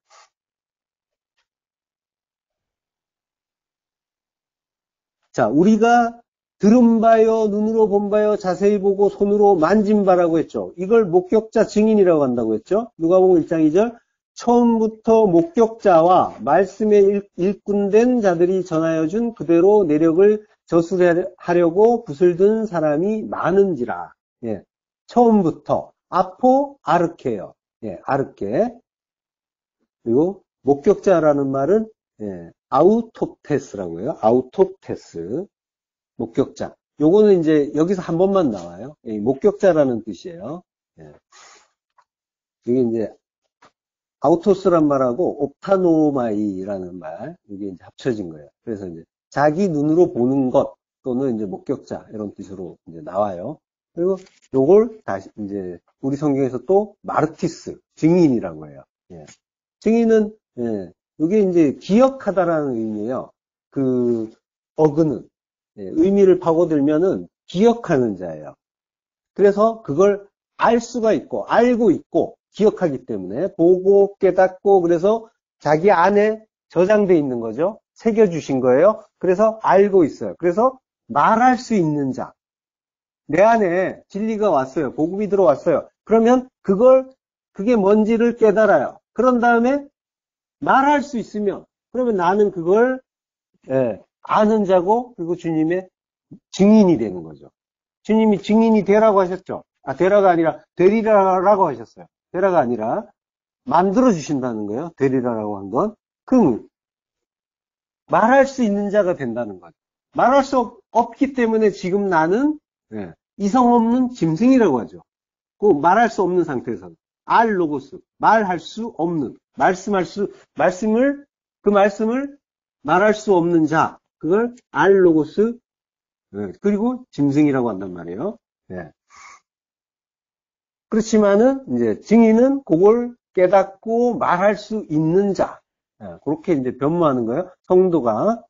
자, 우리가 들은 바요, 눈으로 본 바요, 자세히 보고 손으로 만진 바라고 했죠. 이걸 목격자 증인이라고 한다고 했죠. 누가복음 1장 2절 처음부터 목격자와 말씀에 일꾼된 자들이 전하여 준 그대로 내력을 저술하려고 붓을 든 사람이 많은지라. 예, 처음부터 아포 아르케요. 예, 아르케. 그리고 목격자라는 말은 아우토테스라고 해요. 아우토테스. 목격자. 요거는 이제 여기서 한 번만 나와요. 목격자라는 뜻이에요. 예. 이게 이제 아우토스란 말하고 옵타노마이라는 말, 이게 이제 합쳐진 거예요. 그래서 이제 자기 눈으로 보는 것 또는 이제 목격자 이런 뜻으로 이제 나와요. 그리고 요걸 다시 이제 우리 성경에서 또 마르티스 증인이라고 해요. 예. 증인은 이게 이제 기억하다라는 의미예요. 그 어그는 의미를 파고들면은 기억하는 자예요. 그래서 그걸 알 수가 있고 알고 있고 기억하기 때문에 보고 깨닫고 그래서 자기 안에 저장돼 있는 거죠. 새겨주신 거예요. 그래서 알고 있어요. 그래서 말할 수 있는 자. 내 안에 진리가 왔어요. 복음이 들어왔어요. 그러면 그게 뭔지를 깨달아요. 그런 다음에 말할 수 있으면 그러면 나는 그걸 아는 자고 그리고 주님의 증인이 되는 거죠. 주님이 증인이 되라고 하셨죠. 되라가 아니라 되리라라고 하셨어요. 되라가 아니라 만들어 주신다는 거예요. 되리라라고 한 건. 그럼 말할 수 있는 자가 된다는 거죠. 말할 수 없기 때문에 지금 나는 이성 없는 짐승이라고 하죠. 그 말할 수 없는 상태에서는 알로고스, 말할 수 없는, 그 말씀을 말할 수 없는 자, 그걸 알로고스, 그리고 짐승이라고 한단 말이에요. 그렇지만은 이제 증인은 그걸 깨닫고 말할 수 있는 자, 그렇게 이제 변모하는 거예요. 성도가.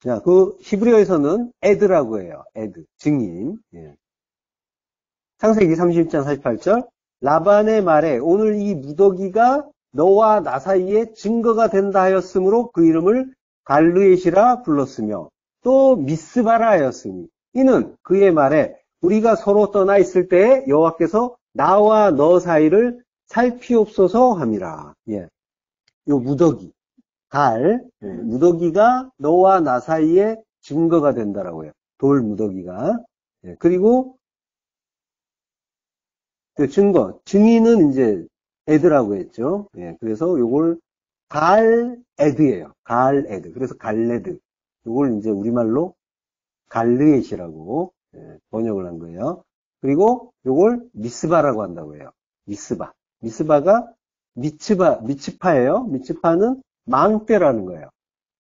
자, 그 히브리어에서는 에드라고 해요. 에드, 증인. 창세기 31장 48절. 라반의 말에 오늘 이 무더기가 너와 나 사이에 증거가 된다 하였으므로 그 이름을 갈르엣이라 불렀으며 또 미스바라 하였으니 이는 그의 말에 우리가 서로 떠나 있을 때에 여호와께서 나와 너 사이를 살피옵소서 함이라. 요 무더기. 무더기가 너와 나 사이에 증거가 된다라고 해요. 돌 무더기가. 그리고 그 증인은 이제 에드라고 했죠. 그래서 요걸 갈에드예요. 갈에드. 그래서 갈레드. 요걸 이제 우리말로 갈르엣이라고 번역을 한 거예요. 그리고 요걸 미스바라고 한다고 해요. 미스바. 미스바가 미츠파예요. 미츠파는 망대라는 거예요.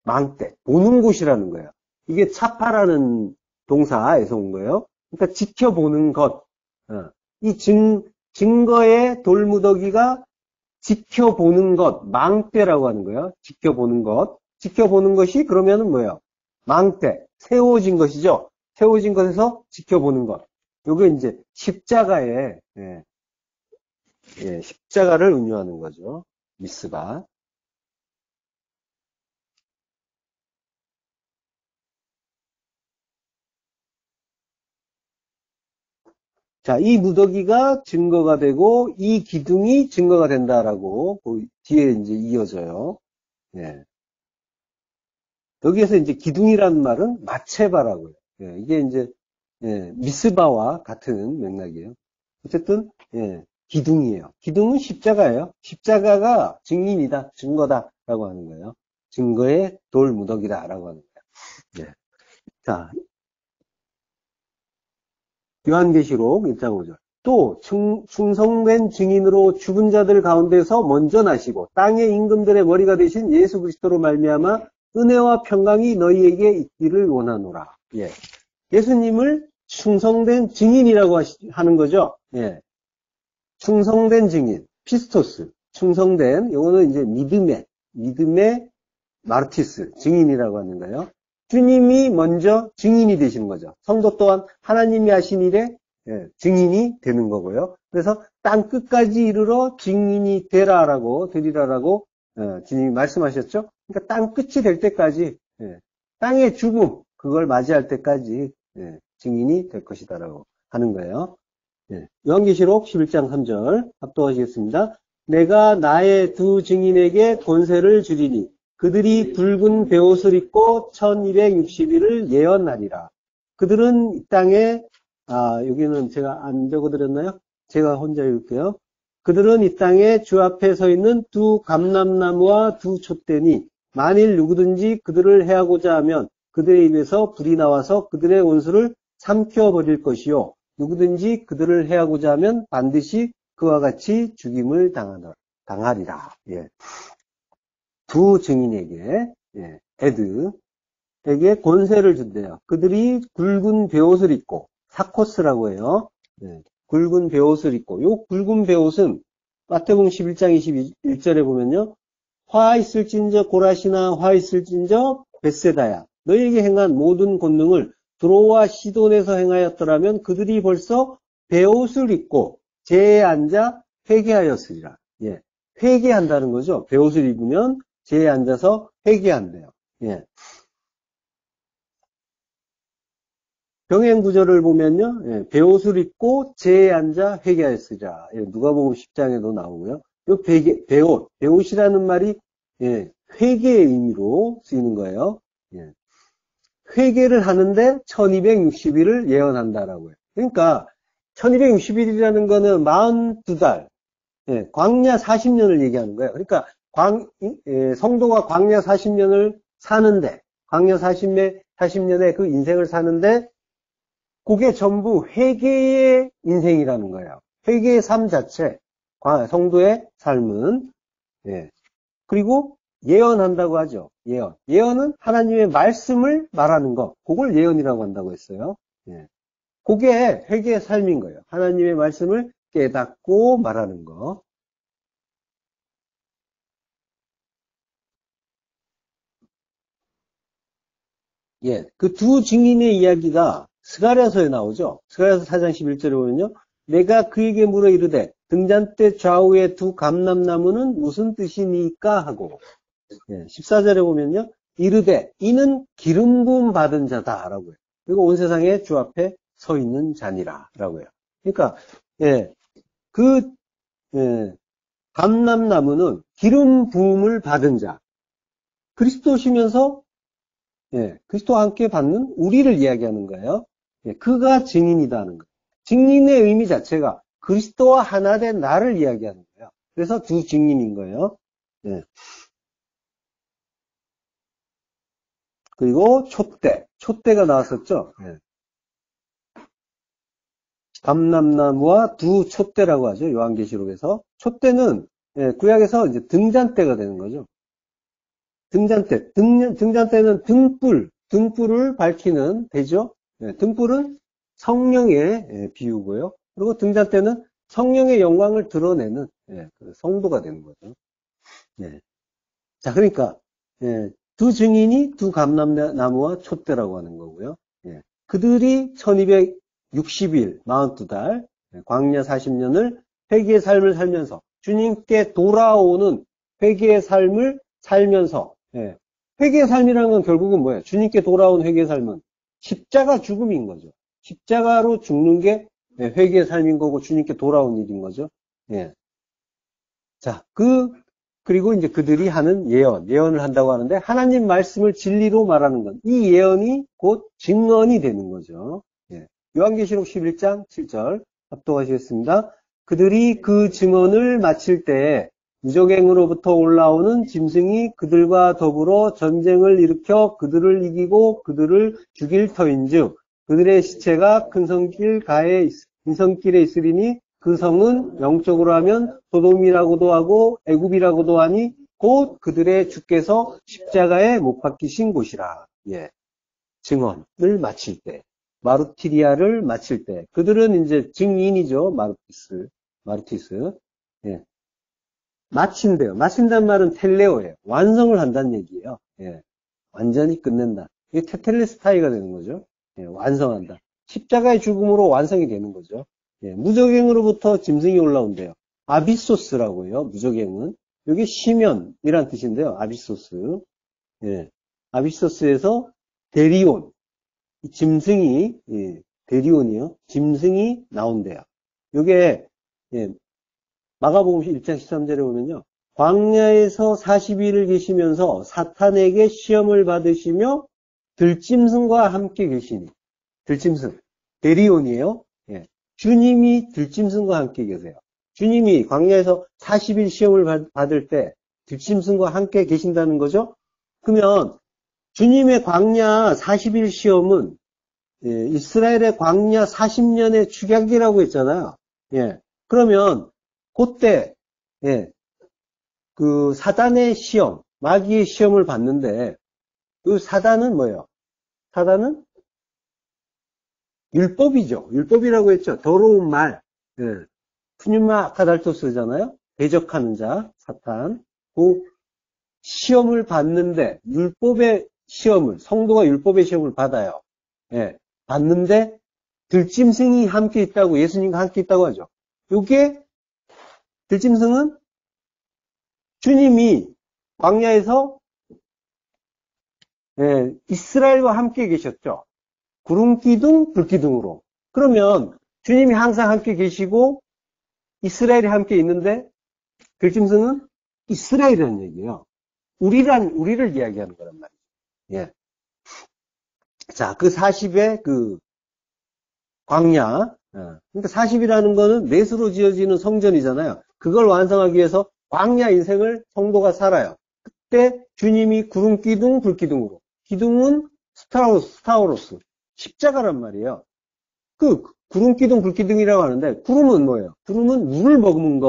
망대. 보는 곳이라는 거예요. 이게 차파라는 동사에서 온 거예요. 그러니까 지켜보는 것. 이 증거의 돌무더기가 지켜보는 것, 망대라고 하는 거예요. 지켜보는 것. 지켜보는 것이 그러면은 뭐예요? 망대. 세워진 것이죠. 세워진 것에서 지켜보는 것. 요게 이제 십자가의, 십자가를 은유하는 거죠. 미스바. 자, 이 무더기가 증거가 되고, 이 기둥이 증거가 된다라고, 그 뒤에 이제 이어져요. 여기에서 이제 기둥이라는 말은 마체바라고요. 이게 이제, 미스바와 같은 맥락이에요. 어쨌든, 기둥이에요. 기둥은 십자가예요. 십자가가 증인이다, 증거다라고 하는 거예요. 증거의 돌 무더기다라고 하는 거예요. 자, 요한계시록 1장 5절. 또 충성된 증인으로 죽은 자들 가운데서 먼저 나시고 땅의 임금들의 머리가 되신 예수 그리스도로 말미암아 은혜와 평강이 너희에게 있기를 원하노라. 예수님을 충성된 증인이라고 하는 거죠. 충성된 증인, 피스토스, 충성된, 요거는 이제 믿음의 마르티스, 증인이라고 하는 거예요. 주님이 먼저 증인이 되시는 거죠. 성도 또한 하나님이 하신 일에 증인이 되는 거고요. 그래서 땅 끝까지 이르러 증인이 되리라라고 주님이 말씀하셨죠. 그러니까 땅 끝이 될 때까지, 땅의 죽음, 그걸 맞이할 때까지 증인이 될 것이다라고 하는 거예요. 요한계시록 11장 3절 합독하시겠습니다. 내가 나의 두 증인에게 권세를 주리니 그들이 붉은 베옷을 입고 1260일을 예언하리라. 그들은 이 땅에, 여기는 제가 안 적어드렸나요? 제가 혼자 읽을게요. 그들은 이 땅에 주 앞에 서 있는 두 감람나무와 두 촛대니 만일 누구든지 그들을 해하고자 하면 그들의 입에서 불이 나와서 그들의 원수를 삼켜버릴 것이요. 누구든지 그들을 해하고자 하면 반드시 그와 같이 죽임을 당하리라. 두 증인에게, 에드에게 권세를 준대요. 그들이 굵은 베옷을 입고, 사코스라고 해요. 굵은 베옷을 입고, 요 굵은 베옷은 마태복음 11장 21절에 보면요. 화 있을진저 고라시나 화 있을진저 벳세다야. 너희에게 행한 모든 권능을 드로와 시돈에서 행하였더라면 그들이 벌써 베옷을 입고 제에 앉아 회개하였으리라. 회개한다는 거죠. 베옷을 입으면 제에 앉아서 회개한대요. 병행 구절을 보면요. 베옷을 입고 제에 앉아 회개하였으리라. 누가복음 10장에도 나오고요. 요 베옷이라는 말이 회개의 의미로 쓰이는 거예요. 회개를 하는데 1260일을 예언한다라고요. 그러니까 1260일이라는 거는 42달, 광야 40년을 얘기하는 거예요. 그러니까 성도가 광야 40년을 사는데, 광야 40년의 그 인생을 사는데, 그게 전부 회개의 인생이라는 거예요. 회개의 삶 자체, 성도의 삶은. 예. 그리고 예언한다고 하죠. 예언. 예언은 하나님의 말씀을 말하는 거. 그걸 예언이라고 한다고 했어요. 예. 그게 회개의 삶인 거예요. 하나님의 말씀을 깨닫고 말하는 거. 예. 그 두 증인의 이야기가 스가랴서에 나오죠. 스가랴서 4장 11절에 보면요. 내가 그에게 물어 이르되 등잔대 좌우의 두 감람나무는 무슨 뜻이니까 하고, 예, 14절에 보면요. 이르되 이는 기름 부음 받은 자다라고 해요. 그리고 온 세상에 주 앞에 서 있는 자니라라고 해요. 그러니까 예, 그 예, 감람나무는 기름 부음을 받은 자, 그리스도시면서 예, 그리스도와 함께 받는 우리를 이야기하는 거예요. 예, 그가 증인이다 하는 거예요. 증인의 의미 자체가 그리스도와 하나 된 나를 이야기하는 거예요. 그래서 두 증인인 거예요. 예. 그리고 촛대가 나왔었죠. 예. 감람나무와 두 촛대라고 하죠. 요한계시록에서. 촛대는 예, 구약에서 이제 등잔대가 되는 거죠. 등잔대는 등불을 밝히는 대죠. 예, 등불은 성령의 예, 비유고요. 그리고 등잔대는 성령의 영광을 드러내는 예, 그 성도가 되는 거죠. 예. 자, 그러니까 예, 두 증인이 두 감람나무와 촛대라고 하는 거고요. 예. 그들이 1260일, 42달, 광야 40년을 회개의 삶을 살면서 주님께 돌아오는 회개의 삶을 살면서 예. 회개의 삶이라는 건 결국은 뭐예요? 주님께 돌아온 회개의 삶은 십자가 죽음인 거죠. 십자가로 죽는 게 회개의 삶인 거고 주님께 돌아온 일인 거죠. 예. 자, 그리고 이제 그들이 하는 예언을 한다고 하는데 하나님 말씀을 진리로 말하는 것. 이 예언이 곧 증언이 되는 거죠. 예. 요한계시록 11장 7절 합독하시겠습니다. 그들이 그 증언을 마칠 때 무적행으로부터 올라오는 짐승이 그들과 더불어 전쟁을 일으켜 그들을 이기고 그들을 죽일 터인즉 그들의 시체가 큰 성길에 있으리니 그 성은 영적으로 하면 소돔이라고도 하고 애굽이라고도 하니 곧 그들의 주께서 십자가에 못 박히신 곳이라. 예. 증언을 마칠 때, 마르티리아를 마칠 때, 그들은 이제 증인이죠. 마르티스. 예. 마친대요. 마친다는 말은 텔레오예요. 완성을 한다는 얘기예요. 예. 완전히 끝낸다. 이게 테텔레스타이가 되는 거죠. 예. 완성한다. 십자가의 죽음으로 완성이 되는 거죠. 예. 무적행으로부터 짐승이 올라온대요. 아비소스라고 해요. 무적행은. 이게 시면이란 뜻인데요. 아비소스. 예. 아비소스에서 데리온. 짐승이, 예. 데리온이요. 짐승이 나온대요. 이게, 예. 마가복음 1장 13절에 보면요. 광야에서 40일을 계시면서 사탄에게 시험을 받으시며 들짐승과 함께 계시니. 들짐승. 데리온이에요. 예. 주님이 들짐승과 함께 계세요. 주님이 광야에서 40일 시험을 받을 때 들짐승과 함께 계신다는 거죠. 그러면 주님의 광야 40일 시험은 예, 이스라엘의 광야 40년의 축약이라고 했잖아요. 예. 그러면 그때 예, 그 사단의 시험, 마귀의 시험을 받는데 그 사단은 뭐예요? 사단은 율법이죠. 율법이라고 했죠. 더러운 말. 예. 푸뉴마 카달토스잖아요. 대적하는 자, 사탄. 그 시험을 받는데 율법의 시험을, 성도가 율법의 시험을 받아요. 예. 받는데 들짐승이 함께 있다고, 예수님과 함께 있다고 하죠. 요게 들짐승은 주님이 광야에서 예, 이스라엘과 함께 계셨죠. 구름기둥, 불기둥으로. 그러면 주님이 항상 함께 계시고 이스라엘이 함께 있는데 들짐승은 이스라엘이라는 얘기예요. 우리를 이야기하는 거란 말이에요. 예. 자, 그 40의 그 광야. 그러니까 40이라는 거는 넷으로 지어지는 성전이잖아요. 그걸 완성하기 위해서 광야 인생을 성도가 살아요. 그때 주님이 구름 기둥, 불 기둥으로. 기둥은 스타우로스, 십자가란 말이에요. 그 구름 기둥, 불 기둥이라고 하는데 구름은 뭐예요? 구름은 물을 머금은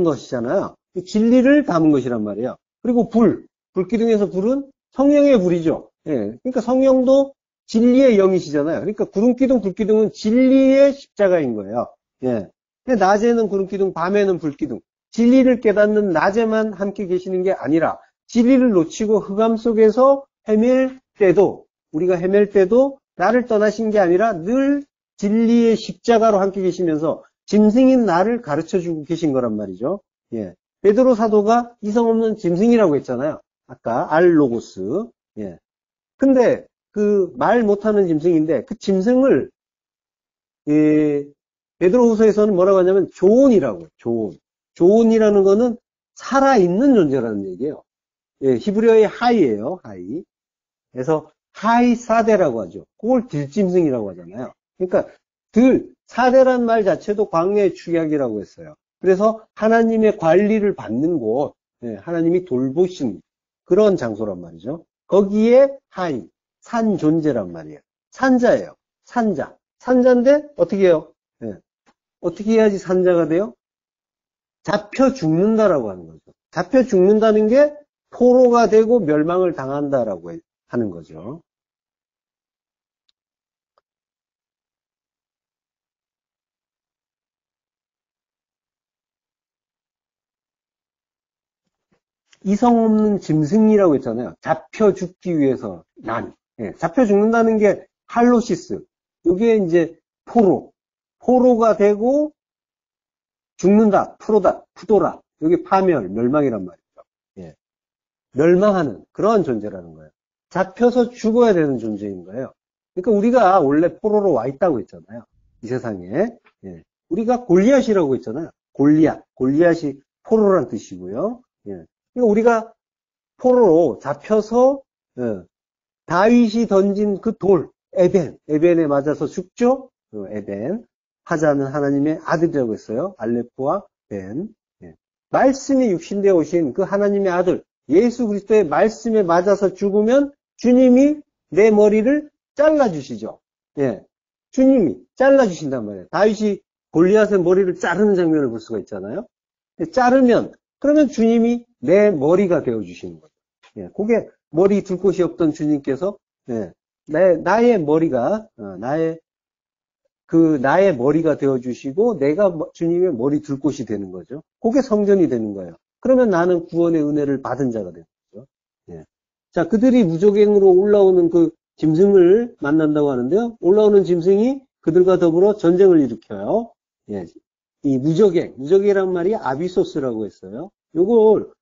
것이잖아요. 진리를 담은 것이란 말이에요. 그리고 불 기둥에서 불은 성령의 불이죠. 예, 그러니까 성령도 진리의 영이시잖아요. 그러니까 구름 기둥, 불 기둥은 진리의 십자가인 거예요. 예. 근데 낮에는 구름 기둥, 밤에는 불 기둥. 진리를 깨닫는 낮에만 함께 계시는 게 아니라 진리를 놓치고 흑암 속에서 우리가 헤맬 때도 나를 떠나신 게 아니라 늘 진리의 십자가로 함께 계시면서 짐승인 나를 가르쳐주고 계신 거란 말이죠. 예. 베드로 사도가 이성 없는 짐승이라고 했잖아요. 아까 알로고스. 예. 근데 그 말 못하는 짐승인데 그 짐승을 베드로후서에서는 뭐라고 하냐면 조온이라고. 조온이라는 거는 살아있는 존재라는 얘기예요. 예, 히브리어의 하이예요. 하이. 그래서 하이사대라고 하죠. 그걸 들짐승이라고 하잖아요. 그러니까 사대란 말 자체도 광야의 축약이라고 했어요. 그래서 하나님의 관리를 받는 곳, 하나님이 돌보신 그런 장소란 말이죠. 거기에 하이, 산 존재란 말이에요. 산자예요. 산자인데 어떻게 해요? 어떻게 해야지 산자가 돼요? 잡혀 죽는다라고 하는 거죠. 잡혀 죽는다는 게 포로가 되고 멸망을 당한다라고 하는 거죠. 이성 없는 짐승이라고 했잖아요. 잡혀 죽기 위해서 잡혀 죽는다는 게 할로시스. 이게 이제 포로가 되고 죽는다, 푸도라. 이게 멸망이란 말이죠. 예. 멸망하는 그런 존재라는 거예요. 잡혀서 죽어야 되는 존재인 거예요. 그러니까 우리가 원래 포로로 와 있다고 했잖아요. 이 세상에. 예. 우리가 골리앗이라고 했잖아요. 골리앗이 포로란 뜻이고요. 예. 그러니까 우리가 포로로 잡혀서 다윗이 던진 그 돌, 에벤에 맞아서 죽죠. 에벤. 하자는 하나님의 아들이라고 했어요. 알레프와 벤. 예. 말씀이 육신되어 오신 그 하나님의 아들 예수 그리스도의 말씀에 맞아서 죽으면 주님이 내 머리를 잘라주시죠. 예. 주님이 잘라주신단 말이에요. 다윗이 골리앗의 머리를 자르는 장면을 볼 수가 있잖아요. 자르면 그러면 주님이 내 머리가 되어주시는 거죠. 예. 그게 머리 둘 곳이 없던 주님께서 나의 머리가 나의 머리가 되어주시고 내가 주님의 머리 둘 곳이 되는 거죠. 그게 성전이 되는 거예요. 그러면 나는 구원의 은혜를 받은 자가 되는 거죠. 예. 자, 그들이 무적행으로 올라오는 그 짐승을 만난다고 하는데요. 올라오는 짐승이 그들과 더불어 전쟁을 일으켜요. 예. 이 무적이란 말이 아비소스라고 했어요. 요걸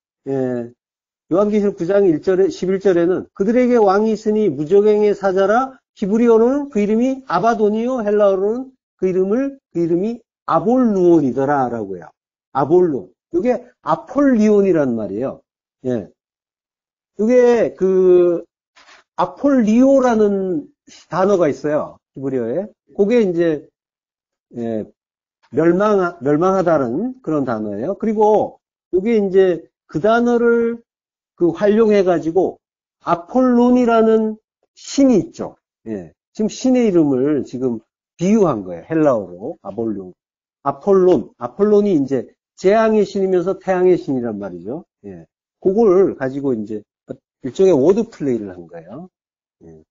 요한계시록 9장 1절에 11절에는 그들에게 왕이 있으니 무적행의 사자라. 히브리어로는 그 이름이 아바도니요, 헬라어로는 그 이름이 아볼루온이더라라고 해요. 아볼론. 이게 아폴리온이란 말이에요. 예. 이게 아폴리오라는 단어가 있어요. 히브리어에. 그게 이제 멸망하다는 그런 단어예요. 그리고 이게 이제 그 단어를 활용해가지고 아폴론이라는 신이 있죠. 예. 지금 신의 이름을 지금 비유한 거예요. 헬라어로. 아폴론이 이제 재앙의 신이면서 태양의 신이란 말이죠. 예. 그걸 가지고 이제 일종의 워드 플레이를 한 거예요. 예.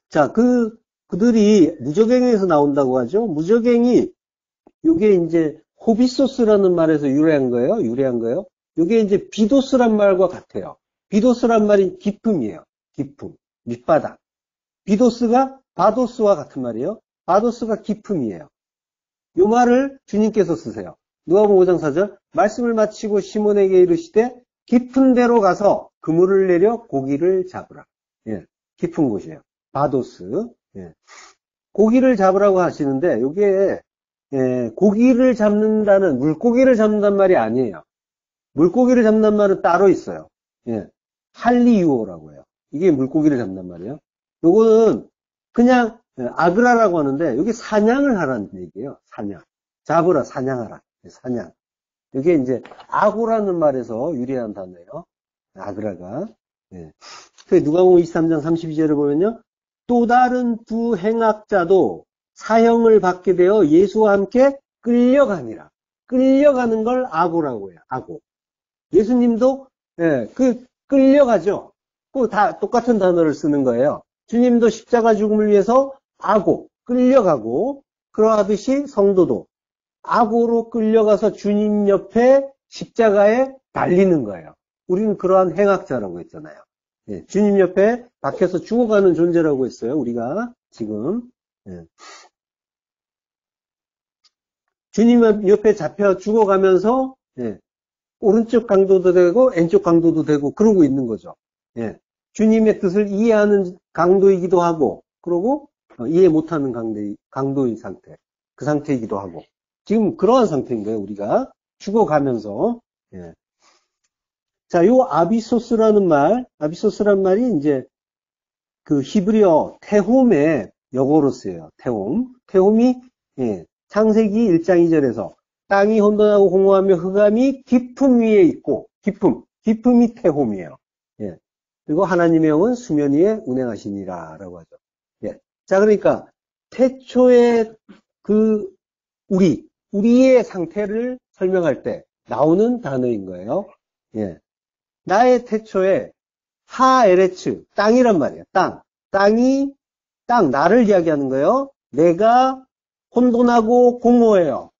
자, 그들이 무적행에서 나온다고 하죠. 무적행이 이게 이제 호비소스라는 말에서 유래한 거예요. 이게 이제 비도스란 말과 같아요. 비도스란 말이 기쁨이에요. 기쁨, 밑바닥. 비도스가 바도스와 같은 말이에요. 바도스가 기쁨이에요. 이 말을 주님께서 쓰세요. 누가복음 5장 4절 말씀을 마치고 시몬에게 이르시되 깊은 데로 가서 그물을 내려 고기를 잡으라. 예, 깊은 곳이에요. 바도스. 예. 고기를 잡으라고 하시는데 이게 물고기를 잡는다는 말이 아니에요. 물고기를 잡는다는 말은 따로 있어요. 예. 할리유오라고 해요. 이게 물고기를 잡는단 말이에요. 요거는 그냥 아그라라고 하는데 여기 사냥을 하라는 얘기예요. 잡으라, 사냥하라. 사냥. 이게 이제 아고라는 말에서 유래한 단어예요. 아그라가. 예. 누가복음 23장 32절을 보면요. 또 다른 두 행악자도 사형을 받게 되어 예수와 함께 끌려가니라. 끌려가는 걸 아고라고 해요. 아고. 예수님도 예, 끌려가죠. 그 다 똑같은 단어를 쓰는 거예요. 주님도 십자가 죽음을 위해서 아고, 끌려가고, 그러하듯이 성도도 아고로 끌려가서 주님 옆에 십자가에 달리는 거예요. 우리는 그러한 행악자라고 했잖아요. 예, 주님 옆에 박혀서 죽어가는 존재라고 했어요. 우리가 지금 예. 주님 옆에 잡혀 죽어가면서 예, 오른쪽 강도도 되고 왼쪽 강도도 되고 그러고 있는 거죠. 예, 주님의 뜻을 이해하는 강도이기도 하고 그러고 이해 못하는 강도인 상태, 그 상태이기도 하고 지금 그러한 상태인 거예요. 우리가 죽어가면서 예. 자, 요 아비소스라는 말이 이제 그 히브리어 테홈의 역어로 쓰여요. 테홈이 예, 창세기 1장 2절에서 땅이 혼돈하고 공허하며 흑암이 깊음 위에 있고 깊음이 테홈이에요. 예. 그리고 하나님의 영은 수면 위에 운행하시니라라고 하죠. 예. 자, 그러니까 태초에 그 우리의 상태를 설명할 때 나오는 단어인 거예요. 예. 나의 태초에 하에레츠, 땅이란 말이에요. 땅, 나를 이야기하는 거예요. 내가 혼돈하고 공허해요.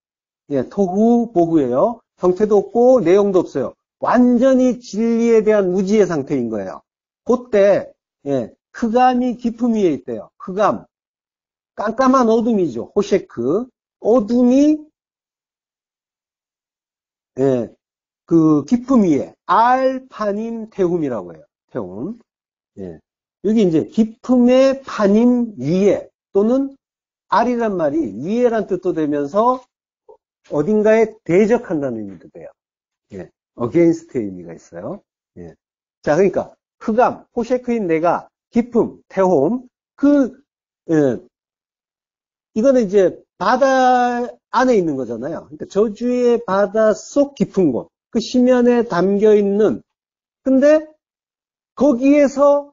예, 토후, 보후예요. 형태도 없고 내용도 없어요. 완전히 진리에 대한 무지의 상태인 거예요. 그때, 예, 흑암이 깊음 위에 있대요. 흑암. 깜깜한 어둠이죠. 호셰크. 어둠이, 예, 그 깊음 위에 알파님 태움이라고 해요. 태움. 예. 여기 이제 깊음의 파님 위에 또는 알이란 말이 위에란 뜻도 되면서 어딘가에 대적한다는 의미도 돼요. 예. against의 의미가 있어요. 예. 자, 그러니까 흑암, 호셰크인 내가 깊음, 태움 예. 이거는 이제 바다 안에 있는 거잖아요. 그러니까 저주의 바다 속 깊은 곳. 그 심연에 담겨 있는 근데 거기에서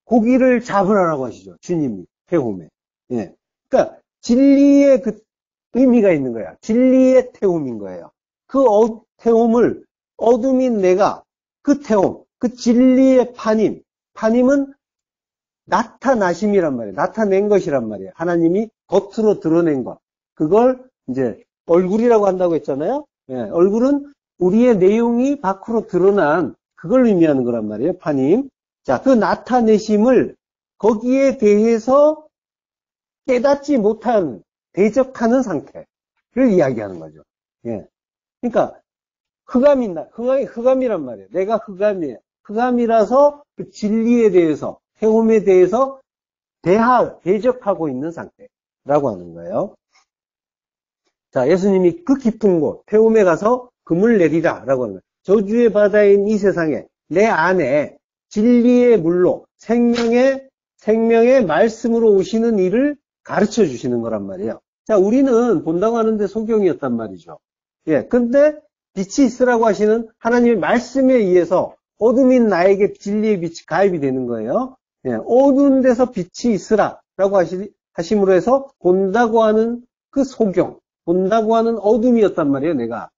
고기를 잡으라고 하시죠. 주님이 태움에. 예. 그러니까 진리의 그 의미가 있는 거야. 진리의 태움인 거예요. 그 태움을 어둠인 내가 그 태움, 그 진리의 파님은 나타나심이란 말이에요. 나타낸 것이란 말이에요. 하나님이 겉으로 드러낸 것. 그걸 이제 얼굴이라고 한다고 했잖아요. 예. 얼굴은 우리의 내용이 밖으로 드러난 그걸 의미하는 거란 말이에요. 파님. 자, 그 나타내심을 거기에 대해서 깨닫지 못한 대적하는 상태를 이야기하는 거죠. 예. 그러니까 흑암이란 말이에요. 내가 흑암이에요. 흑암이라서 그 진리에 대해서 태움에 대해서 대적하고 있는 상태라고 하는 거예요. 자, 예수님이 그 깊은 곳 태움에 가서 금을 내리라 라고 하는 거예요. 저주의 바다인 이 세상에 내 안에 진리의 물로 생명의 말씀으로 오시는 일을 가르쳐 주시는 거란 말이에요. 자, 우리는 본다고 하는데 소경이었단 말이죠. 예, 근데 빛이 있으라고 하시는 하나님의 말씀에 의해서 어둠인 나에게 진리의 빛이 가입이 되는 거예요. 예, 어두운 데서 빛이 있으라라고 하심으로 해서 본다고 하는 그 소경, 본다고 하는 어둠이었단 말이에요, 내가.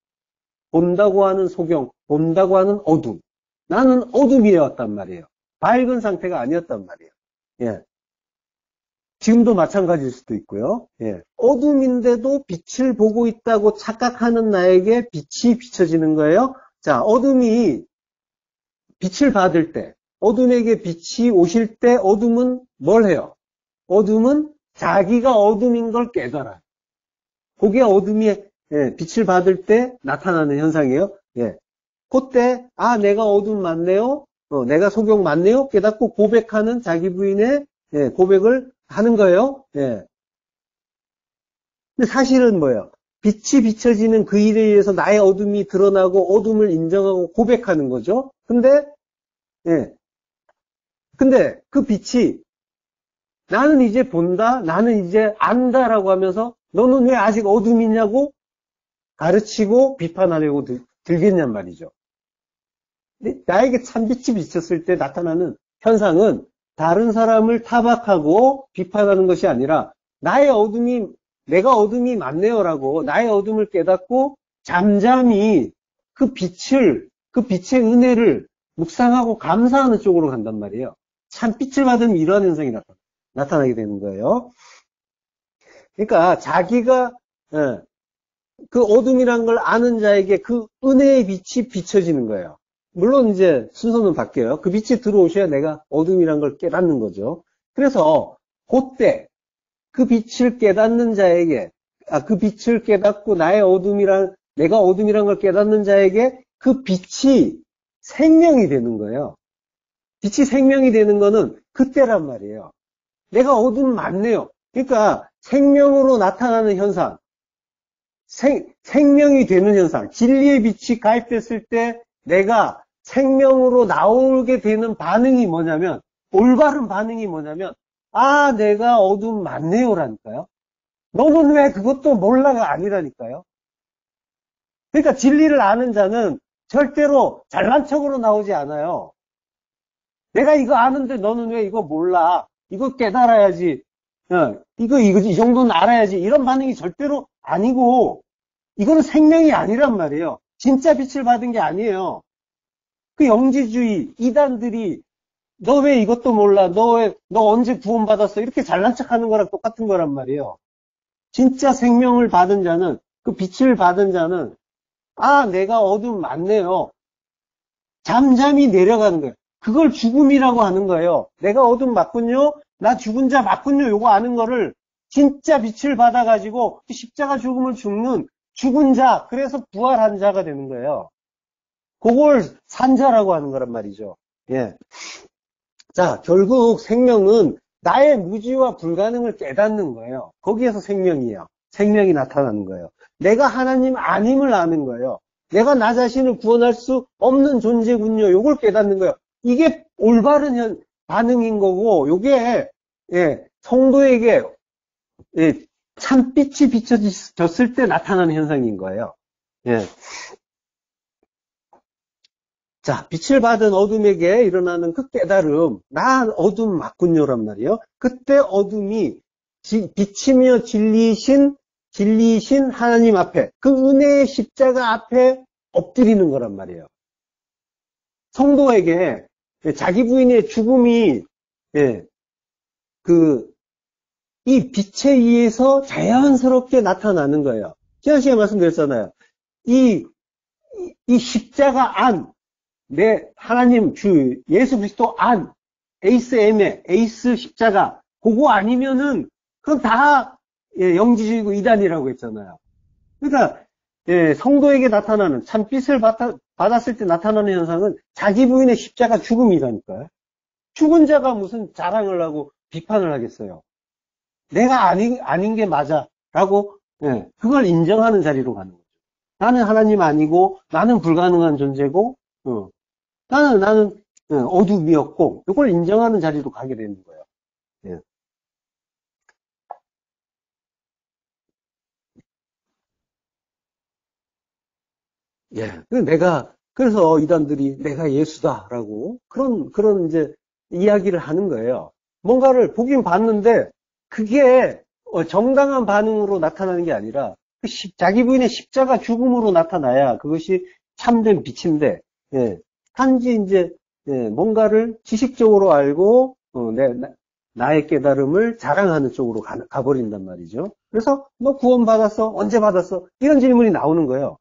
본다고 하는 소경, 본다고 하는 어둠. 나는 어둠이었단 말이에요. 밝은 상태가 아니었단 말이에요. 예. 지금도 마찬가지일 수도 있고요. 예. 어둠인데도 빛을 보고 있다고 착각하는 나에게 빛이 비춰지는 거예요. 자, 어둠이 빛을 받을 때, 어둠에게 빛이 오실 때 어둠은 뭘 해요? 어둠은 자기가 어둠인 걸 깨달아요. 그게 어둠이 빛을 받을 때 나타나는 현상이에요. 예. 그때 내가 어둠 맞네요. 내가 소경 맞네요. 깨닫고 고백하는 자기 부인의 고백을 하는 거예요. 예. 근데 사실은 뭐예요? 빛이 비춰지는 그 일에 의해서 나의 어둠이 드러나고 어둠을 인정하고 고백하는 거죠. 근데 그 빛이 나는 이제 본다, 나는 이제 안다라고 하면서 너는 왜 아직 어둠이냐고 가르치고 비판하려고 들겠냔 말이죠. 근데 나에게 참빛이 비쳤을 때 나타나는 현상은 다른 사람을 타박하고 비판하는 것이 아니라 내가 어둠이 많네요라고 나의 어둠을 깨닫고 잠잠히 그 빛의 은혜를 묵상하고 감사하는 쪽으로 간단 말이에요. 참빛을 받으면 이러한 현상이 나타나게 되는 거예요. 그러니까 자기가 그 어둠이란 걸 아는 자에게 그 은혜의 빛이 비춰지는 거예요. 물론 이제 순서는 바뀌어요. 그 빛이 들어오셔야 내가 어둠이란 걸 깨닫는 거죠. 그래서 그때 그 빛을 깨닫는 자에게, 그 빛을 깨닫고 내가 어둠이란 걸 깨닫는 자에게 그 빛이 생명이 되는 거예요. 빛이 생명이 되는 거는 그때란 말이에요. 내가 어둠 많네요. 그러니까 생명으로 나타나는 현상, 생명이 되는 현상, 진리의 빛이 가입됐을 때 내가 생명으로 나오게 되는 반응이 뭐냐면, 올바른 반응이 뭐냐면, 내가 어둠 많네요라니까요. 너는 왜 그것도 몰라가 아니라니까요. 그러니까 진리를 아는 자는 절대로 잘난 척으로 나오지 않아요. 내가 이거 아는데 너는 왜 이거 몰라? 이거 깨달아야지. 이 정도는 알아야지. 이런 반응이 절대로 아니고, 이거는 생명이 아니란 말이에요. 진짜 빛을 받은 게 아니에요. 그 영지주의, 이단들이, 너 왜 이것도 몰라? 너 언제 구원받았어? 이렇게 잘난 척 하는 거랑 똑같은 거란 말이에요. 진짜 생명을 받은 자는, 그 빛을 받은 자는, 내가 어둠 많네요. 잠잠히 내려가는 거예요. 그걸 죽음이라고 하는 거예요. 내가 어둠 맞군요. 나 죽은 자 맞군요. 요거 아는 거를 진짜 빛을 받아가지고 십자가 죽음을 죽은 자, 그래서 부활한 자가 되는 거예요. 그걸 산자라고 하는 거란 말이죠. 예. 자, 결국 생명은 나의 무지와 불가능을 깨닫는 거예요. 거기에서 생명이에요. 생명이 나타나는 거예요. 내가 하나님 아님을 아는 거예요. 내가 나 자신을 구원할 수 없는 존재군요. 요걸 깨닫는 거예요. 이게 올바른 반응인 거고, 요게, 성도에게, 참빛이 비춰졌을 때 나타나는 현상인 거예요. 예. 자, 빛을 받은 어둠에게 일어나는 그 깨달음, 나 어둠 맞군요란 말이에요. 그때 어둠이 빛이며 진리이신 하나님 앞에, 그 은혜의 십자가 앞에 엎드리는 거란 말이에요. 성도에게 자기 부인의 죽음이 이 빛에 의해서 자연스럽게 나타나는 거예요. 지난 시간에 말씀드렸잖아요. 이 십자가 안, 하나님 주 예수 그리스도 안, 에이스 십자가, 그거 아니면은 그건 다 영지주의고 이단이라고 했잖아요. 그러니까 성도에게 나타나는 참빛을 받았을 때 나타나는 현상은 자기 부인의 십자가 죽음이라니까요. 죽은 자가 무슨 자랑을 하고 비판을 하겠어요. 내가 아닌 게 맞아라고 그걸 인정하는 자리로 가는 거죠. 나는 하나님 아니고 나는 불가능한 존재고 나는 어둠이었고 이걸 인정하는 자리로 가게 되는 거예요. 예. 그래서 이단들이 내가 예수다라고 그런 이제 이야기를 하는 거예요. 뭔가를 보긴 봤는데 그게 정당한 반응으로 나타나는 게 아니라 자기 부인의 십자가 죽음으로 나타나야 그것이 참된 빛인데 단지 이제 뭔가를 지식적으로 알고 나의 깨달음을 자랑하는 쪽으로 가버린단 말이죠. 그래서 너 구원 받았어? 언제 받았어? 이런 질문이 나오는 거예요.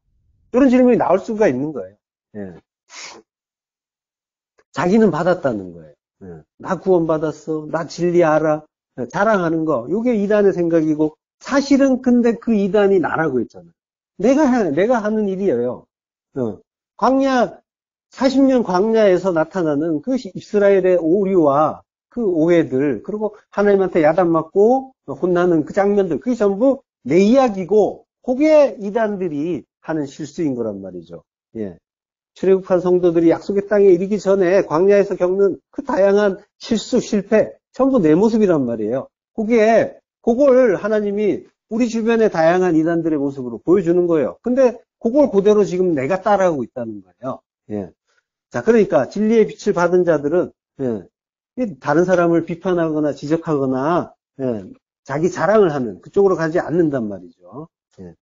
이런 질문이 나올 수가 있는 거예요. 자기는 받았다는 거예요. 나 구원 받았어? 나 진리 알아? 자랑하는 거. 이게 이단의 생각이고 사실은 근데 그 이단이 나라고 했잖아요. 내가 하는 일이에요. 40년 광야에서 나타나는 그 이스라엘의 오류와 그 오해들, 그리고 하나님한테 야단맞고 혼나는 그 장면들, 그게 전부 내 이야기고, 그게 이단들이 하는 실수인 거란 말이죠. 출애굽한 성도들이 약속의 땅에 이르기 전에 광야에서 겪는 그 다양한 실수, 실패, 전부 내 모습이란 말이에요. 그걸 하나님이 우리 주변의 다양한 이단들의 모습으로 보여주는 거예요. 근데 그걸 그대로 지금 내가 따라하고 있다는 거예요. 예. 자, 그러니까 진리의 빛을 받은 자들은 예, 다른 사람을 비판하거나 지적하거나 예, 자기 자랑을 하는 그쪽으로 가지 않는단 말이죠. 예.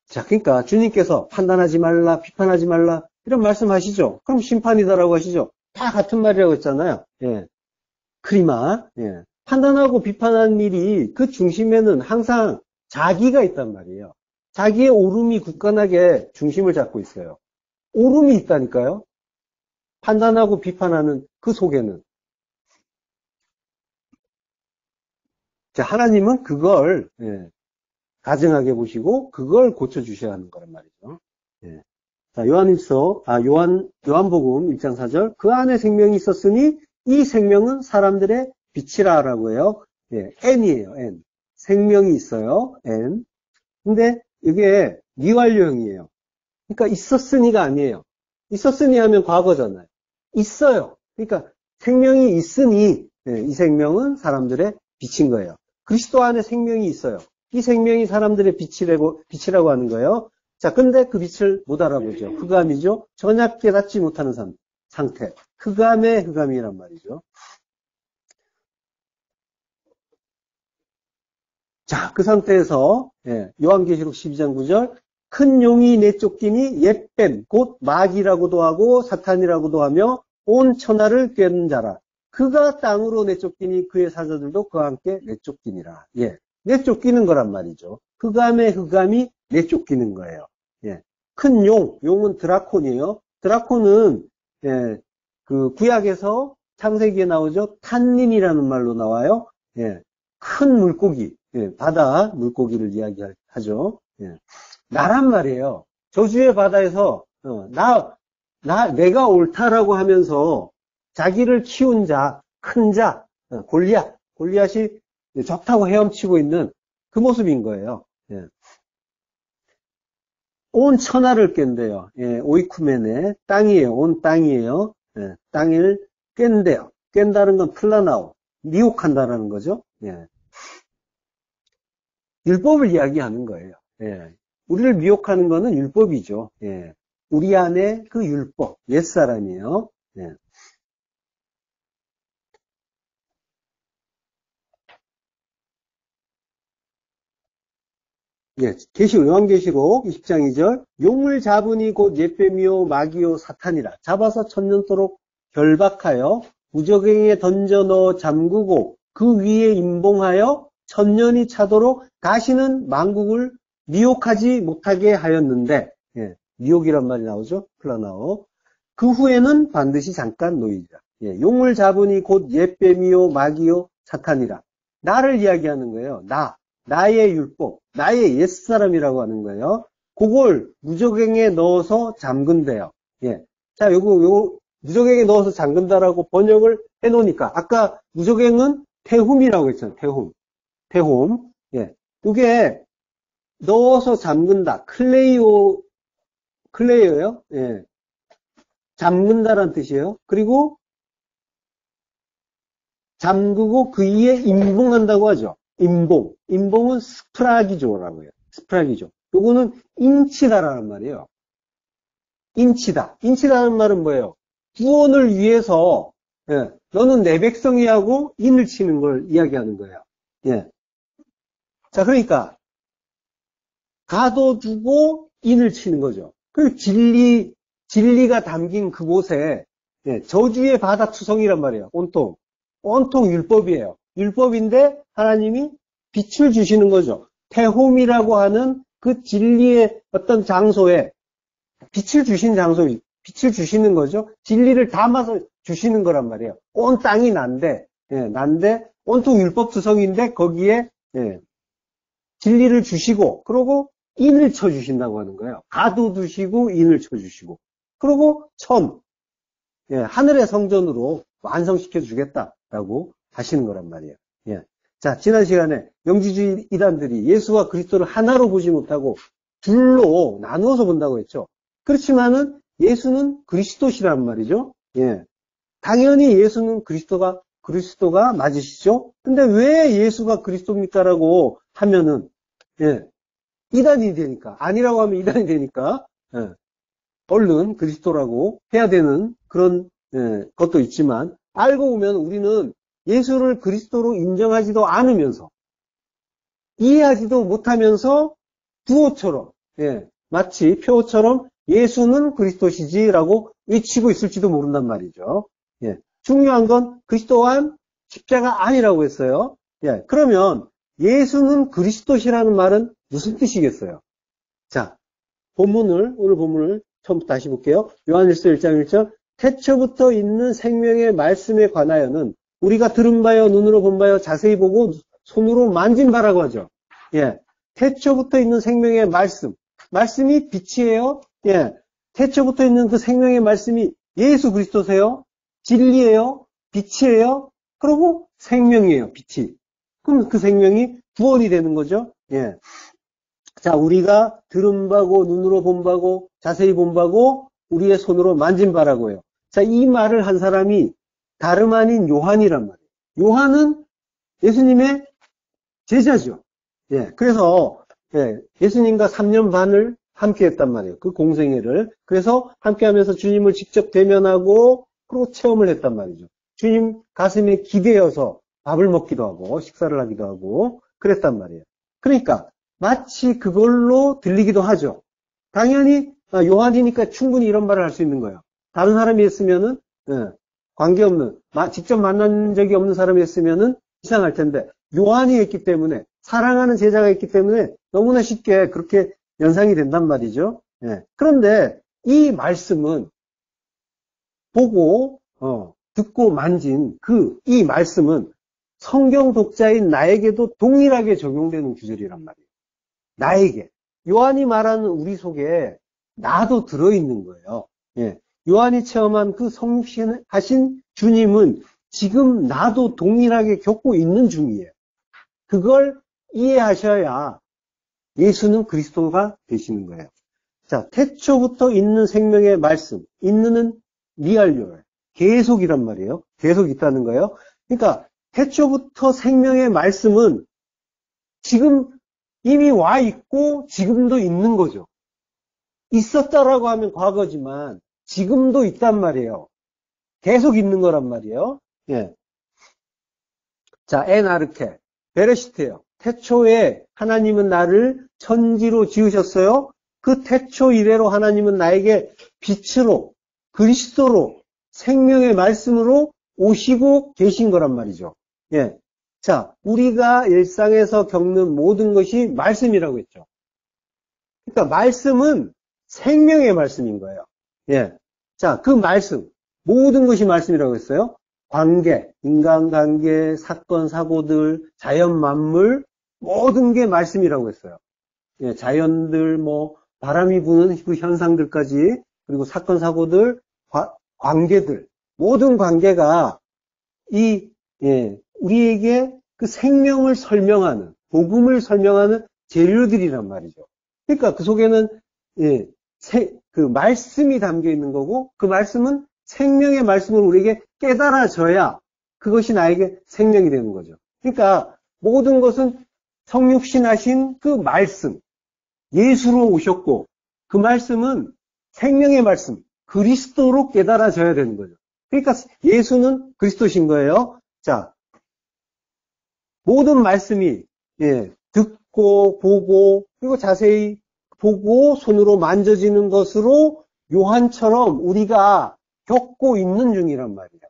자, 그러니까 주님께서 판단하지 말라, 비판하지 말라 이런 말씀하시죠. 그럼 심판이다라고 하시죠. 다 같은 말이라고 했잖아요. 예. 크리마. 예. 판단하고 비판하는 일이 그 중심에는 항상 자기가 있단 말이에요. 자기의 오름이 굳건하게 중심을 잡고 있어요. 오름이 있다니까요. 판단하고 비판하는 그 속에는. 자, 하나님은 그걸 예, 가증하게 보시고 그걸 고쳐주셔야 하는 거란 말이죠. 예. 자, 요한복음 1장 4절. 그 안에 생명이 있었으니 이 생명은 사람들의 빛이라라고 해요. 예, N이에요, N. 생명이 있어요, N. 근데 이게 미완료형이에요. 그러니까 있었으니가 아니에요. 있었으니 하면 과거잖아요. 있어요. 그러니까 생명이 있으니 예, 이 생명은 사람들의 빛인 거예요. 그리스도 안에 생명이 있어요. 이 생명이 사람들의 빛이라고 하는 거예요. 자, 근데 그 빛을 못 알아보죠. 흑암이죠. 전혀 깨닫지 못하는 상태. 흑암의 흑암이란 말이죠. 자, 그 상태에서 예, 요한계시록 12장 9절 큰 용이 내쫓기니 옛뱀 곧 마귀라고도 하고 사탄이라고도 하며 온 천하를 꿰는 자라. 그가 땅으로 내쫓기니 그의 사자들도 그와 함께 내쫓기니라. 예, 내쫓기는 거란 말이죠. 흑암의 흑암이 내쫓기는 거예요. 예, 큰 용은 드라콘이에요. 드라콘은 예, 그 구약에서 창세기에 나오죠. 탄닌이라는 말로 나와요. 예, 큰 물고기, 예, 바다 물고기를 이야기하죠. 예, 나란 말이에요. 저주의 바다에서 내가 옳다라고 하면서 자기를 키운 자, 큰 자, 골리앗이 좋다고 헤엄치고 있는 그 모습인 거예요. 예. 온 천하를 깬대요. 예, 오이쿠메네 땅이에요. 온 땅이에요. 예, 땅을 깬대요. 깬다는 건 플라나오, 미혹한다라는 거죠. 예. 율법을 이야기하는 거예요. 예. 우리를 미혹하는 거는 율법이죠. 예. 우리 안에 그 율법, 옛사람이에요. 예. 예, 요한계시록 20장 2절 용을 잡으니 곧 옛뱀이요 마귀요 사탄이라 잡아서 천년도록 결박하여 무저갱에 던져 넣어 잠그고 그 위에 임봉하여 천년이 차도록 다시는 만국을 미혹하지 못하게 하였는데 예, 미혹이란 말이 나오죠. 플라나오. 그 후에는 반드시 잠깐 놓이리라. 예, 용을 잡으니 곧 옛뱀이요 마귀요 사탄이라 나를 이야기하는 거예요. 나의 율법, 나의 옛사람이라고 하는 거예요. 그걸 무저갱에 넣어서 잠근대요. 예. 자, 요거 무저갱에 넣어서 잠근다라고 번역을 해놓으니까, 아까 무저갱은 태훔이라고 했잖아요. 태훔. 예. 이게 넣어서 잠근다. 클레이어요. 예. 잠근다라는 뜻이에요. 그리고 잠그고 그 위에 임봉한다고 하죠. 임봉은 스프라기조라고 해요. 스프라기조. 요거는 인치다라는 말이에요. 인치다. 인치다는 말은 뭐예요? 구원을 위해서, 예, 너는 내 백성이하고 인을 치는 걸 이야기하는 거예요. 예. 자, 그러니까, 가둬두고 인을 치는 거죠. 그 진리가 담긴 그곳에, 예, 저주의 바다 투성이란 말이에요. 온통 율법이에요. 율법인데 하나님이 빛을 주시는 거죠. 태홈이라고 하는 그 진리의 어떤 장소에 빛을 주시는 거죠. 진리를 담아서 주시는 거란 말이에요. 온 땅이 난데 온통 율법 투성인데 거기에 진리를 주시고 그러고 인을 쳐주신다고 하는 거예요. 가둬두시고 인을 쳐주시고 그러고 하늘의 성전으로 완성시켜 주겠다라고 하시는 거란 말이에요. 예. 자, 지난 시간에 영지주의 이단들이 예수와 그리스도를 하나로 보지 못하고 둘로 나누어서 본다고 했죠. 그렇지만은 예수는 그리스도시란 말이죠. 예. 당연히 예수는 그리스도가 그리스도가 맞으시죠? 근데 왜 예수가 그리스도입니까라고 하면은, 예, 이단이 되니까, 아니라고 하면 이단이 되니까, 예, 얼른 그리스도라고 해야 되는 그런, 예, 것도 있지만, 알고 보면 우리는 예수를 그리스도로 인정하지도 않으면서, 이해하지도 못하면서, 두어처럼, 예, 마치 표어처럼 예수는 그리스도시지라고 외치고 있을지도 모른단 말이죠. 예, 중요한 건 그리스도한 십자가 아니라고 했어요. 예, 그러면 예수는 그리스도시라는 말은 무슨 뜻이겠어요? 자, 오늘 본문을 처음부터 다시 볼게요. 요한일서 1장 1절. 태초부터 있는 생명의 말씀에 관하여는 우리가 들은 바요, 눈으로 본 바요, 자세히 보고 손으로 만진 바라고 하죠. 예, 태초부터 있는 생명의 말씀. 말씀이 빛이에요. 예, 태초부터 있는 그 생명의 말씀이 예수 그리스도세요. 진리예요. 빛이에요. 그리고 생명이에요. 빛이. 그럼 그 생명이 구원이 되는 거죠. 예. 자, 우리가 들은 바고 눈으로 본 바고 자세히 본 바고 우리의 손으로 만진 바라고요. 자, 이 말을 한 사람이 다름 아닌 요한이란 말이에요. 요한은 예수님의 제자죠. 예. 그래서 예수님과 3년 반을 함께 했단 말이에요. 그 공생애를. 그래서 함께 하면서 주님을 직접 대면하고 그리고 체험을 했단 말이죠. 주님 가슴에 기대어서 밥을 먹기도 하고 식사를 하기도 하고 그랬단 말이에요. 그러니까 마치 그걸로 들리기도 하죠. 당연히 요한이니까 충분히 이런 말을 할 수 있는 거예요. 다른 사람이 했으면은 관계없는, 직접 만난 적이 없는 사람이 했으면은 이상할 텐데 요한이 했기 때문에 사랑하는 제자가 있기 때문에 너무나 쉽게 그렇게 연상이 된단 말이죠. 예. 그런데 이 말씀은 보고 듣고 만진 이 말씀은 성경 독자인 나에게도 동일하게 적용되는 구절이란 말이에요. 나에게. 요한이 말하는 우리 속에 나도 들어있는 거예요. 예. 요한이 체험한 그 성육신하신 주님은 지금 나도 동일하게 겪고 있는 중이에요. 그걸 이해하셔야 예수는 그리스도가 되시는 거예요. 자, 태초부터 있는 생명의 말씀. 있는은 리알료예요. 계속이란 말이에요. 계속 있다는 거예요. 그러니까 태초부터 생명의 말씀은 지금 이미 와 있고 지금도 있는 거죠. 있었다라고 하면 과거지만 지금도 있단 말이에요. 계속 있는 거란 말이에요. 예. 자, 에나르케, 베레시트예요. 태초에 하나님은 나를 천지로 지으셨어요. 그 태초 이래로 하나님은 나에게 빛으로, 그리스도로, 생명의 말씀으로 오시고 계신 거란 말이죠. 예. 자, 우리가 일상에서 겪는 모든 것이 말씀이라고 했죠. 그러니까 말씀은 생명의 말씀인 거예요. 예. 자, 그 말씀, 모든 것이 말씀이라고 했어요. 관계, 인간관계, 사건, 사고들, 자연 만물, 모든 게 말씀이라고 했어요. 예, 자연들, 바람이 부는 그 현상들까지, 그리고 사건, 사고들, 관계들, 모든 관계가 우리에게 그 생명을 설명하는, 복음을 설명하는 재료들이란 말이죠. 그러니까 그 속에는, 그 말씀이 담겨 있는 거고, 그 말씀은 생명의 말씀을 우리에게 깨달아져야 그것이 나에게 생명이 되는 거죠. 그러니까 모든 것은 성육신하신 그 말씀, 예수로 오셨고, 그 말씀은 생명의 말씀, 그리스도로 깨달아져야 되는 거죠. 그러니까 예수는 그리스도신 거예요. 자, 모든 말씀이 듣고 보고 그리고 자세히 보고 손으로 만져지는 것으로 요한처럼 우리가 겪고 있는 중이란 말이에요.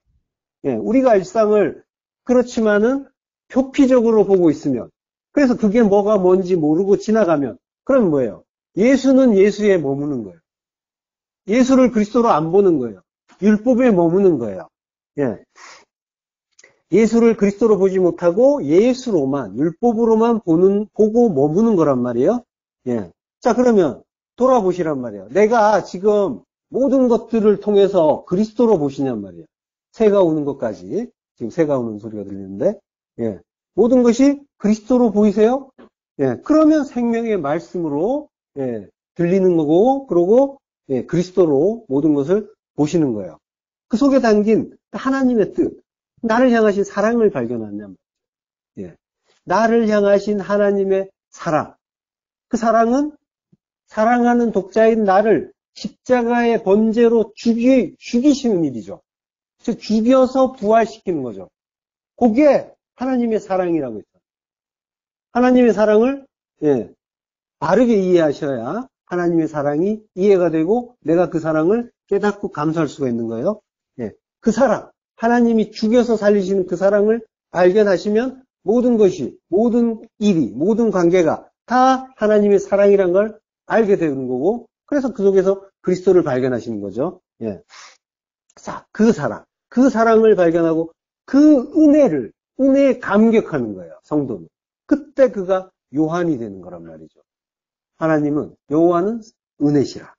예, 우리가 일상을 그렇지만은 표피적으로 보고 있으면, 그래서 그게 뭐가 뭔지 모르고 지나가면, 그럼 뭐예요? 예수는 예수에 머무는 거예요. 예수를 그리스도로 안 보는 거예요. 율법에 머무는 거예요. 예. 예수를 그리스도로 보지 못하고 예수로만, 율법으로만 보고 머무는 거란 말이에요. 예. 자, 그러면 돌아보시란 말이에요. 내가 지금 모든 것들을 통해서 그리스도로 보시냔 말이에요. 새가 우는 것까지. 지금 새가 우는 소리가 들리는데, 예. 모든 것이 그리스도로 보이세요? 예. 그러면 생명의 말씀으로, 들리는 거고, 그러고, 그리스도로 모든 것을 보시는 거예요. 그 속에 담긴 하나님의 뜻, 나를 향하신 사랑을 발견하냐. 예. 나를 향하신 하나님의 사랑. 그 사랑은 사랑하는 독자인 나를 십자가의 번제로 죽이시는 일이죠. 즉 죽여서 부활시키는 거죠. 그게 하나님의 사랑이라고 했어요. 하나님의 사랑을 바르게 이해하셔야 하나님의 사랑이 이해가 되고 내가 그 사랑을 깨닫고 감사할 수가 있는 거예요. 그 사랑, 하나님이 죽여서 살리시는 그 사랑을 발견하시면 모든 것이, 모든 일이, 모든 관계가 다 하나님의 사랑이란 걸 알게 되는 거고, 그래서 그 속에서 그리스도를 발견하시는 거죠. 자, 그 사랑을 발견하고 그 은혜에 감격하는 거예요, 성도는. 그때 그가 요한이 되는 거란 말이죠. 하나님은, 요한은 은혜시라.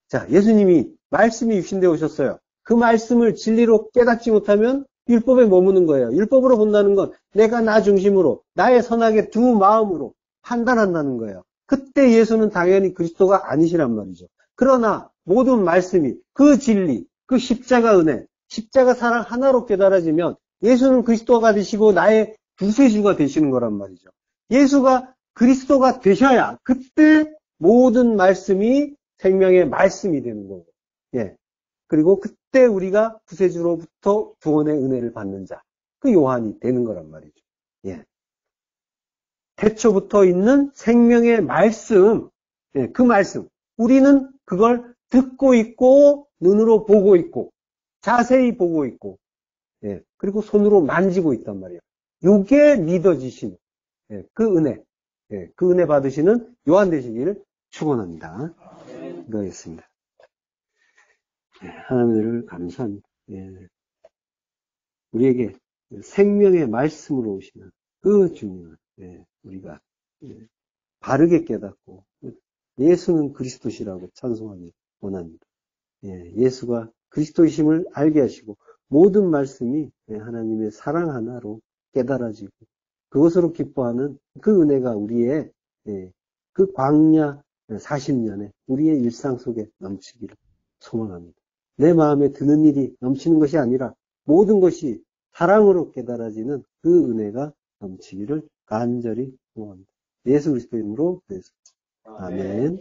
자, 예수님이 말씀이 육신되어 오셨어요. 그 말씀을 진리로 깨닫지 못하면 율법에 머무는 거예요. 율법으로 본다는 건 내가 나 중심으로, 나의 선악의 두 마음으로 판단한다는 거예요. 그때 예수는 당연히 그리스도가 아니시란 말이죠. 그러나 모든 말씀이 그 진리, 그 십자가 은혜, 십자가 사랑 하나로 깨달아지면 예수는 그리스도가 되시고 나의 구세주가 되시는 거란 말이죠. 예수가 그리스도가 되셔야 그때 모든 말씀이 생명의 말씀이 되는 거고. 그리고 그때 우리가 구세주로부터 구원의 은혜를 받는 자, 그 요한이 되는 거란 말이죠. 태초부터 있는 생명의 말씀, 그 말씀. 우리는 그걸 듣고 있고, 눈으로 보고 있고, 자세히 보고 있고, 그리고 손으로 만지고 있단 말이에요. 요게 믿어지신, 그 은혜, 그 은혜 받으시는 요한 되시기를 축원합니다. 기도하겠습니다. 하나님을 감사합니다. 우리에게 생명의 말씀으로 오시는 그 주님을 우리가 바르게 깨닫고 예수는 그리스도시라고 찬송하기 원합니다. 예수가 그리스도이심을 알게 하시고 모든 말씀이 하나님의 사랑 하나로 깨달아지고 그것으로 기뻐하는 그 은혜가 우리의 그 광야 40년에 우리의 일상 속에 넘치기를 소망합니다. 내 마음에 드는 일이 넘치는 것이 아니라 모든 것이 사랑으로 깨달아지는 그 은혜가 넘치기를 간절히 소망합니다. 예수 그리스도 이름으로 기도했습니다. 아멘.